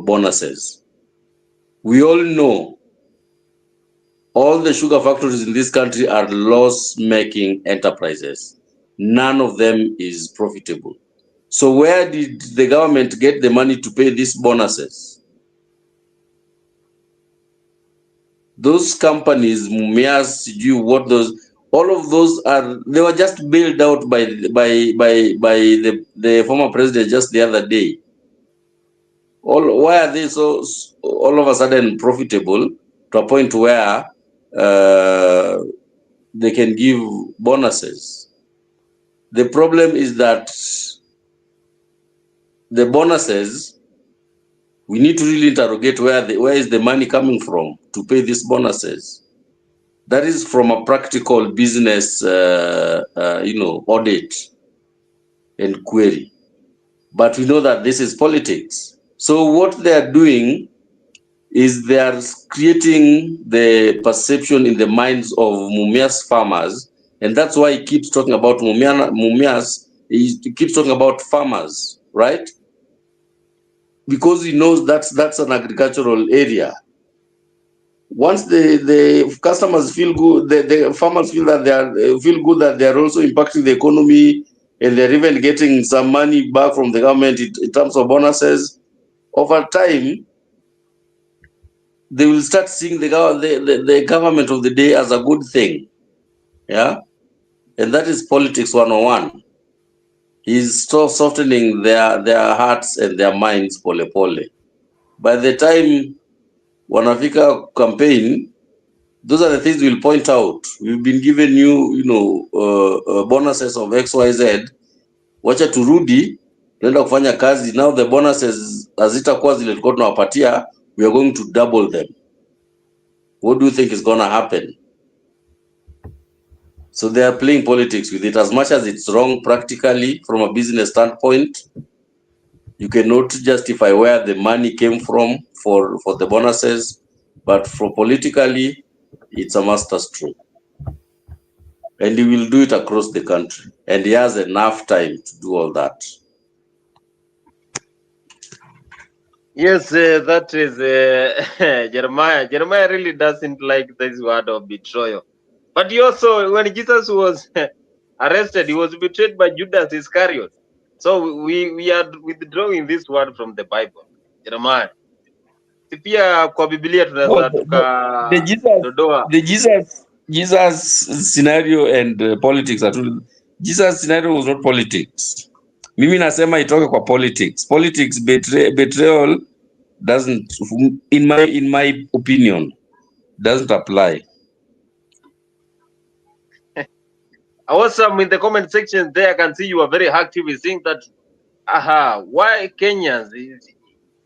bonuses. We all know all the sugar factories in this country are loss-making enterprises. None of them is profitable. So where did the government get the money to pay these bonuses? Those companies, Mumias, all of those they were just bailed out by the former president just the other day. Why are they so all of a sudden profitable to a point where they can give bonuses? The problem is that the bonuses, we need to really interrogate where is the money coming from to pay these bonuses. That is from a practical business, audit and query. But we know that this is politics. So what they are doing is they are creating the perception in the minds of Mumias farmers, and that's why he keeps talking about Mumias. He keeps talking about farmers, right? Because he knows that's an agricultural area. Once the customers feel good, the farmers feel that feel good that they are also impacting the economy, and they're even getting some money back from the government in terms of bonuses. Over time, they will start seeing the government of the day as a good thing. Yeah, and that is politics 101. He's softening their hearts and their minds pole pole. By the time wanafika campaign, those are the things we'll point out. We've been given bonuses of XYZ. Wacha turudi tunaenda kufanya kazi. Now the bonuses hazitakuwa zile tulikuwa tunawapatia, we are going to double them. What do you think is going to happen? So they are playing politics with it. As much as it's wrong practically from a business standpoint, you cannot justify where the money came from for the bonuses, but for politically, it's a masterstroke. And he will do it across the country. And he has enough time to do all that. Yes, that is Jeremiah. Jeremiah really doesn't like this word of betrayal. But he also, when Jesus was arrested, he was betrayed by Judas Iscariot. So we are withdrawing this word from the Bible. Jeremiah. Pia kwa Biblia tunaweza tukadodoa. The Jesus scenario and politics are two. Jesus scenario was not politics. Mimi nasema itoke kwa politics. Politics betrayal doesn't, in my opinion, doesn't apply. Awesome, in the comment section there, I can see you are very active in saying that, why Kenyans is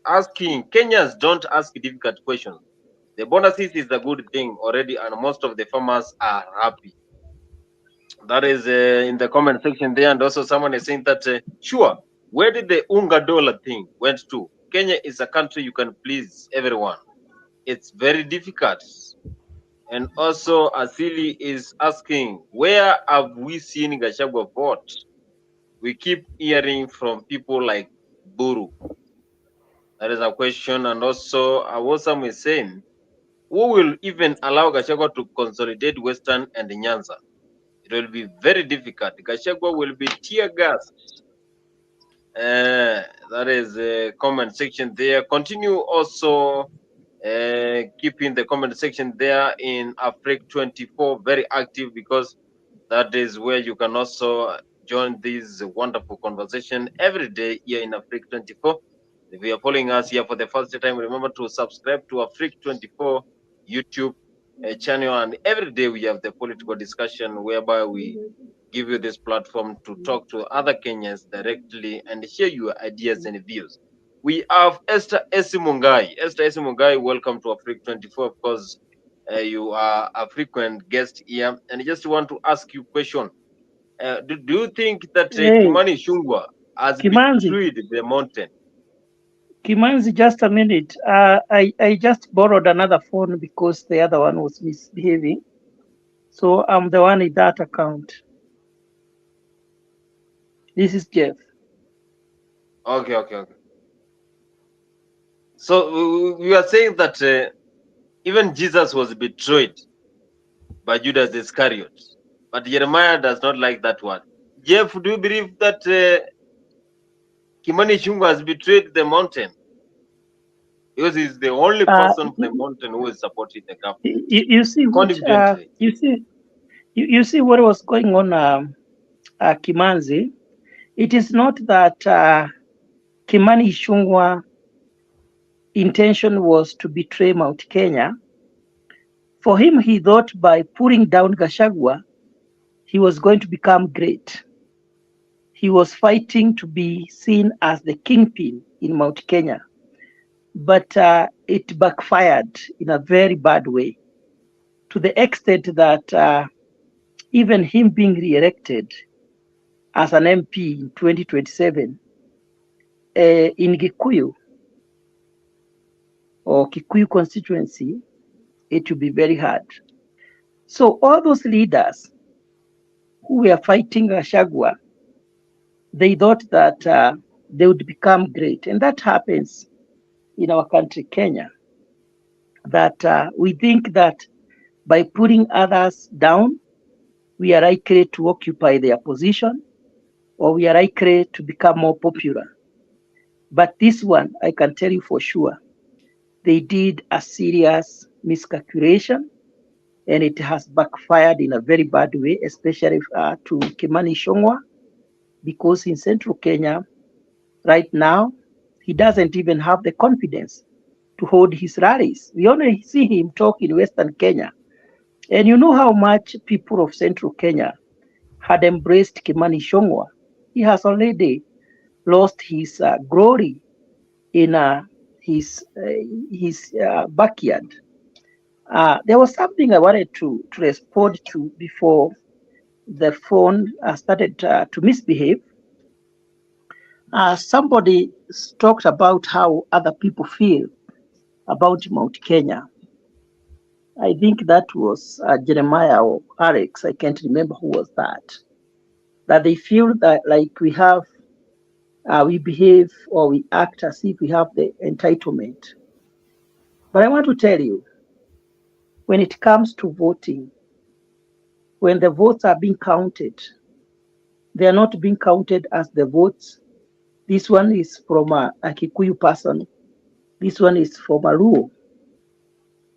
asking, Kenyans don't ask difficult questions. The bonuses is a good thing already, and most of the farmers are happy. That is in the comment section there, and also someone is saying that, sure, where did the unga dollar thing went to? Kenya is a country you can please everyone. It's very difficult. And also Asili is asking, where have we seen Gachagua vote? We keep hearing from people like Buru. That is a question. And also Awosam is saying, who will even allow Gachagua to consolidate Western and Nyanza? It will be very difficult. Gachagua will be tear gassed. That is a comment section there. Continue also keeping the comment section there in Africa 24 very active, because that is where you can also join this wonderful conversation every day here in Africa 24. If you are following us here for the first time, remember to subscribe to Africa 24 YouTube channel, and every day we have the political discussion whereby we give you this platform to talk to other Kenyans directly and share your ideas and views. We have Esther Esimungai. Esther Esimungai, welcome to Africa 24. Of course, you are a frequent guest here, and I just want to ask you a question. Do you think that Kimani Ichung'Wah has betrayed the mountain? Kimani, just a minute. I just borrowed another phone because the other one was misbehaving. So I'm the one in that account. This is Jeff. Okay. So we are saying that even Jesus was betrayed by Judas Iscariot, but Jeremiah does not like that word. Jeff, do you believe that Kimani Ichung'Wah has betrayed the mountain? Because he's the only person from the mountain who is supporting the government. You see what was going on, Kimanzi. It is not that Kimani Ichung'Wah intention was to betray Mount Kenya. For him, he thought by putting down Gachagua, he was going to become great. He was fighting to be seen as the kingpin in Mount Kenya. But it backfired in a very bad way, to the extent that even him being re-elected as an MP in 2027, in Gikuyu or Kikuyu constituency, it will be very hard. So all those leaders who were fighting Gachagua, they thought that they would become great. And that happens in our country, Kenya, that we think that by putting others down, we are likely to occupy their position, or we are likely to become more popular. But this one, I can tell you for sure, they did a serious miscalculation, and it has backfired in a very bad way, especially to Kimani Ichung'Wah. because in Central Kenya, right now, he doesn't even have the confidence to hold his rallies. We only see him talk in Western Kenya. And you know how much people of Central Kenya had embraced Kimani Ichung'Wah. He has already lost his glory in his backyard. There was something I wanted to respond to before the phone started to misbehave. Somebody talked about how other people feel about Mount Kenya. I think that was Jeremiah or Alex. I can't remember who was that. That they feel that like we behave or we act as if we have the entitlement. But I want to tell you, when it comes to voting, when the votes are being counted, they are not being counted as the votes. This one is from a Kikuyu person. This one is from a Luo.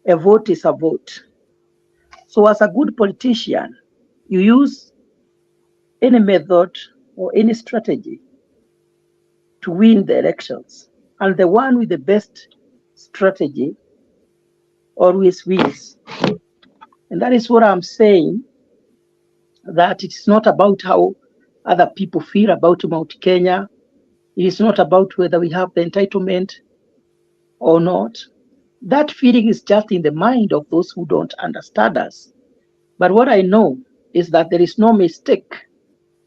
A vote is a vote. So as a good politician, you use any method or any strategy to win the elections. And the one with the best strategy always wins. And that is what I'm saying, that it's not about how other people feel about Mount Kenya. It is not about whether we have the entitlement or not. That feeling is just in the mind of those who don't understand us. But what I know is that there is no mistake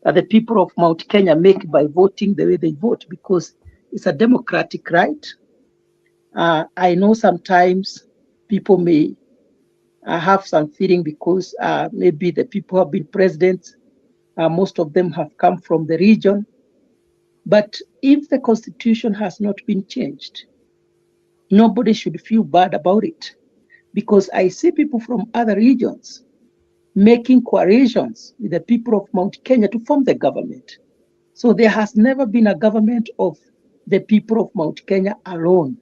that the people of Mount Kenya make by voting the way they vote, because it's a democratic right. I know sometimes people may have some feeling because maybe the people who have been presidents, most of them have come from the region. But if the constitution has not been changed, nobody should feel bad about it, because I see people from other regions making coalitions with the people of Mount Kenya to form the government. So there has never been a government of the people of Mount Kenya alone.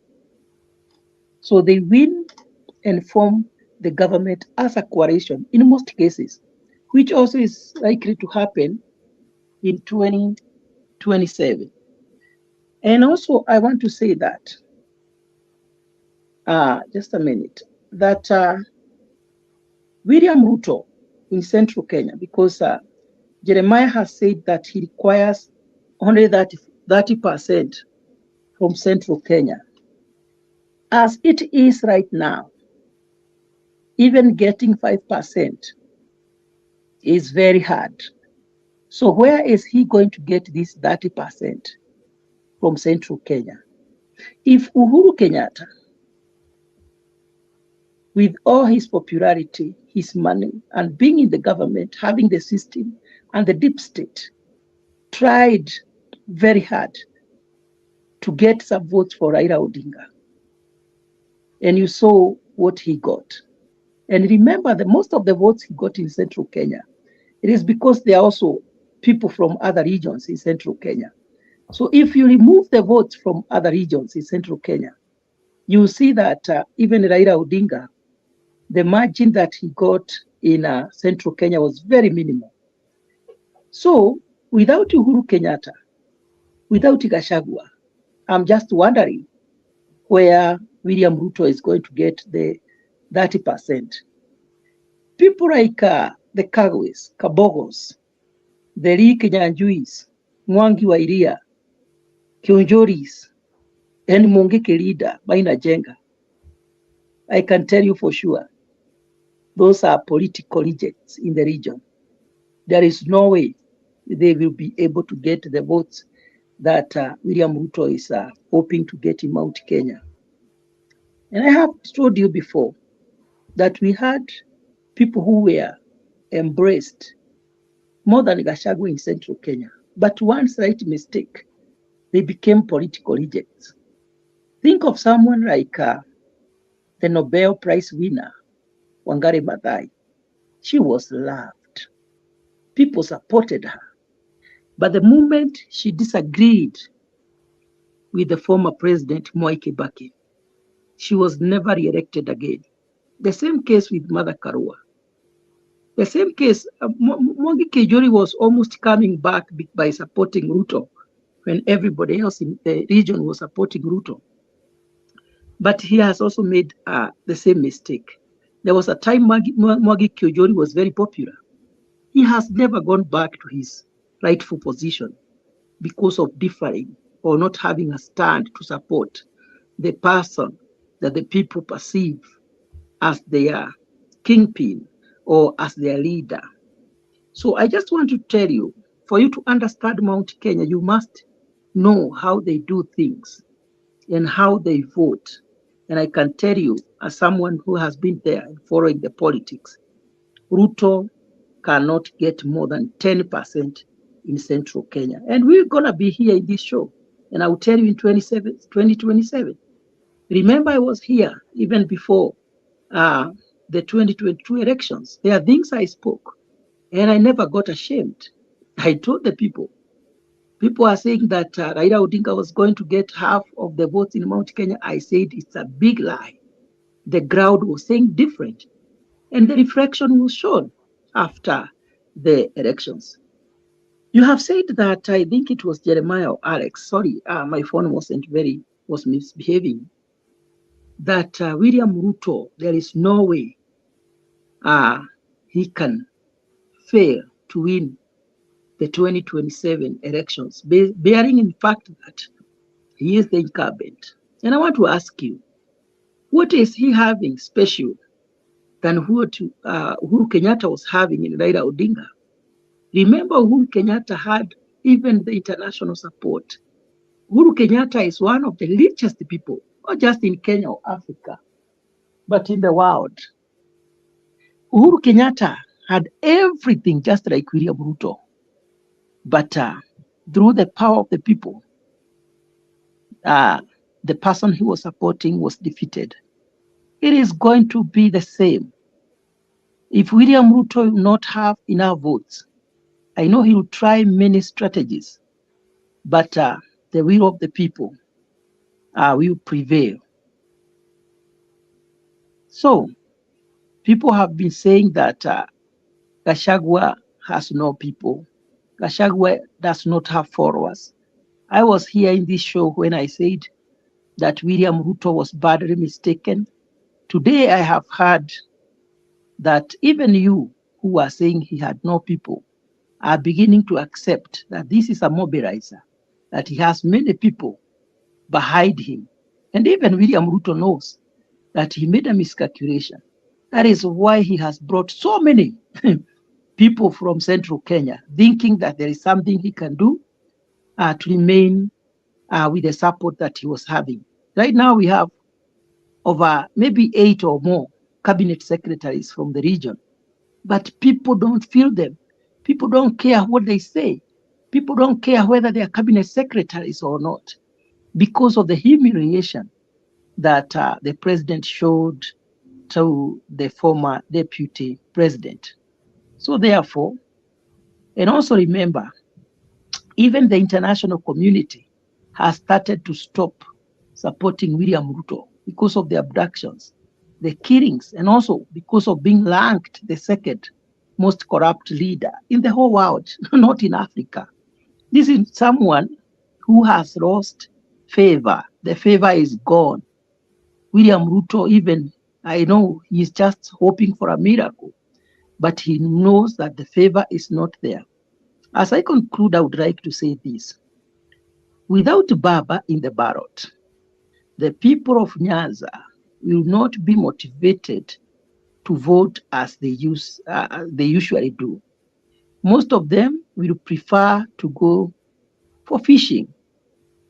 So they win and form the government as a coalition in most cases, which also is likely to happen in 2027. And also I want to say that, just a minute, that William Ruto in Central Kenya, because Jeremiah has said that he requires only 30% from Central Kenya. As it is right now, even getting 5% is very hard. So where is he going to get this 30% from Central Kenya? If Uhuru Kenyatta, with all his popularity, his money, and being in the government, having the system and the deep state, tried very hard to get some votes for Raila Odinga, and you saw what he got. And remember that most of the votes he got in Central Kenya, it is because there are also people from other regions in Central Kenya. So if you remove the votes from other regions in Central Kenya, you see that even Raila Odinga, the margin that he got in Central Kenya was very minimal. So without Uhuru Kenyatta, without Gachagua, I'm just wondering where William Ruto is going to get the 30%. People like the Kagwes, Kabogos, the Lee Kinyanjuis, Mwangi wa Iria, Kionjoris, and Mungiki leader, Maina Jenga, I can tell you for sure, those are political rejects in the region. There is no way they will be able to get the votes that William Ruto is hoping to get in Mount Kenya. And I have told you before that we had people who were embraced more than Gachagua in Central Kenya. But one slight mistake, they became political rejects. Think of someone like the Nobel Prize winner, Wangari Maathai. She was loved. People supported her. But the moment she disagreed with the former president, Mwai Kibaki, she was never re-elected again. The same case with Mother Karua. The same case, Mwangi Kejori was almost coming back by supporting Ruto when everybody else in the region was supporting Ruto. But he has also made the same mistake. There was a time Mwangi Kejori was very popular. He has never gone back to his rightful position because of differing or not having a stand to support the person that the people perceive as their kingpin or as their leader. So I just want to tell you, for you to understand Mount Kenya, you must know how they do things and how they vote. And I can tell you, as someone who has been there and following the politics, Ruto cannot get more than 10% in central Kenya. And we're going to be here in this show. And I will tell you in 2027. Remember, I was here even before the 2022 elections. There are things I spoke, and I never got ashamed. I told the people are saying that Raila Odinga was going to get half of the votes in Mount Kenya. I said it's a big lie. The crowd was saying different. And the reflection was shown after the elections. You have said that, I think it was Jeremiah or Alex, sorry, my phone was misbehaving, that William Ruto, there is no way he can fail to win the 2027 elections, bearing in fact that he is the incumbent. And I want to ask you, what is he having special than what Uhuru Kenyatta was having in Raila Odinga? Remember, Uhuru Kenyatta had even the international support. Uhuru Kenyatta is one of the richest people, not just in Kenya or Africa, but in the world. Uhuru Kenyatta had everything just like William Ruto. But through the power of the people, the person he was supporting was defeated. It is going to be the same. If William Ruto will not have enough votes, I know he will try many strategies, but the will of the people will prevail. So people have been saying that Gachagua has no people. Gachagua does not have followers. I was here in this show when I said that William Ruto was badly mistaken. Today I have heard that even you who are saying he had no people are beginning to accept that this is a mobilizer, that he has many people behind him. And even William Ruto knows that he made a miscalculation. That is why he has brought so many people from central Kenya, thinking that there is something he can do to remain with the support that he was having. Right now we have over maybe 8 or more cabinet secretaries from the region, but people don't feel them. People don't care what they say. People don't care whether they are cabinet secretaries or not, because of the humiliation that the president showed to the former deputy president. So therefore, and also remember, even the international community has started to stop supporting William Ruto because of the abductions, the killings, and also because of being ranked the second most corrupt leader in the whole world, not in Africa. This is someone who has lost favor. The favor is gone. William Ruto, even, I know he's just hoping for a miracle, but he knows that the favor is not there. As I conclude, I would like to say this. Without Baba in the ballot, the people of Nyanza will not be motivated to vote as they usually do. Most of them will prefer to go for fishing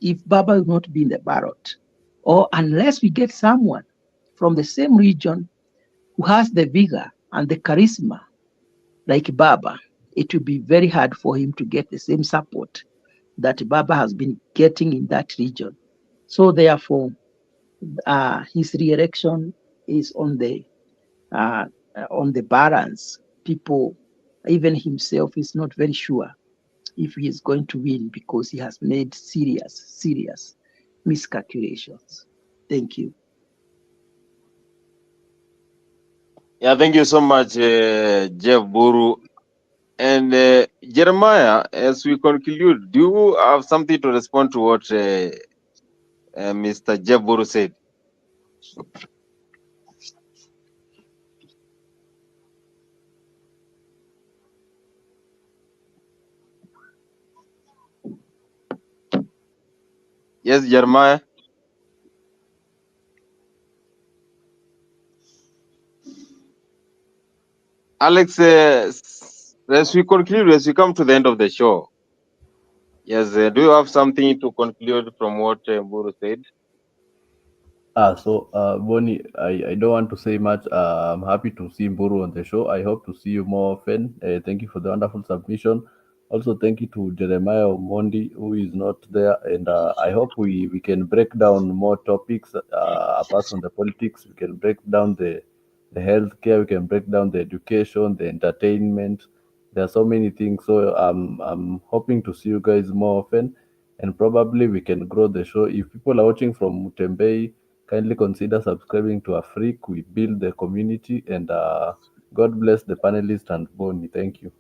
if Baba will not be in the ballot, or unless we get someone from the same region who has the vigor and the charisma like Baba, it will be very hard for him to get the same support that Baba has been getting in that region. So therefore, his re-election is on the balance. People, even himself, is not very sure if he is going to win because he has made serious miscalculations. Thank you. Yeah, thank you so much, Jeff Buru. And Jeremiah, as we conclude, do you have something to respond to what Mr. Jeff Buru said? Yes, Jeremiah. Alex, as we conclude, as we come to the end of the show, yes, do you have something to conclude from what Buru said? Bonnie, I don't want to say much. I'm happy to see Mburu on the show. I hope to see you more often. Thank you for the wonderful submission. Also, thank you to Jeremiah Omondi, who is not there. And I hope we can break down more topics apart from the politics. We can break down the healthcare, we can break down the education, the entertainment. There are so many things. So I'm hoping to see you guys more often. And probably we can grow the show. If people are watching from Mutembei, kindly consider subscribing to Afrik. We build the community, and God bless the panelists and Bonnie. Thank you.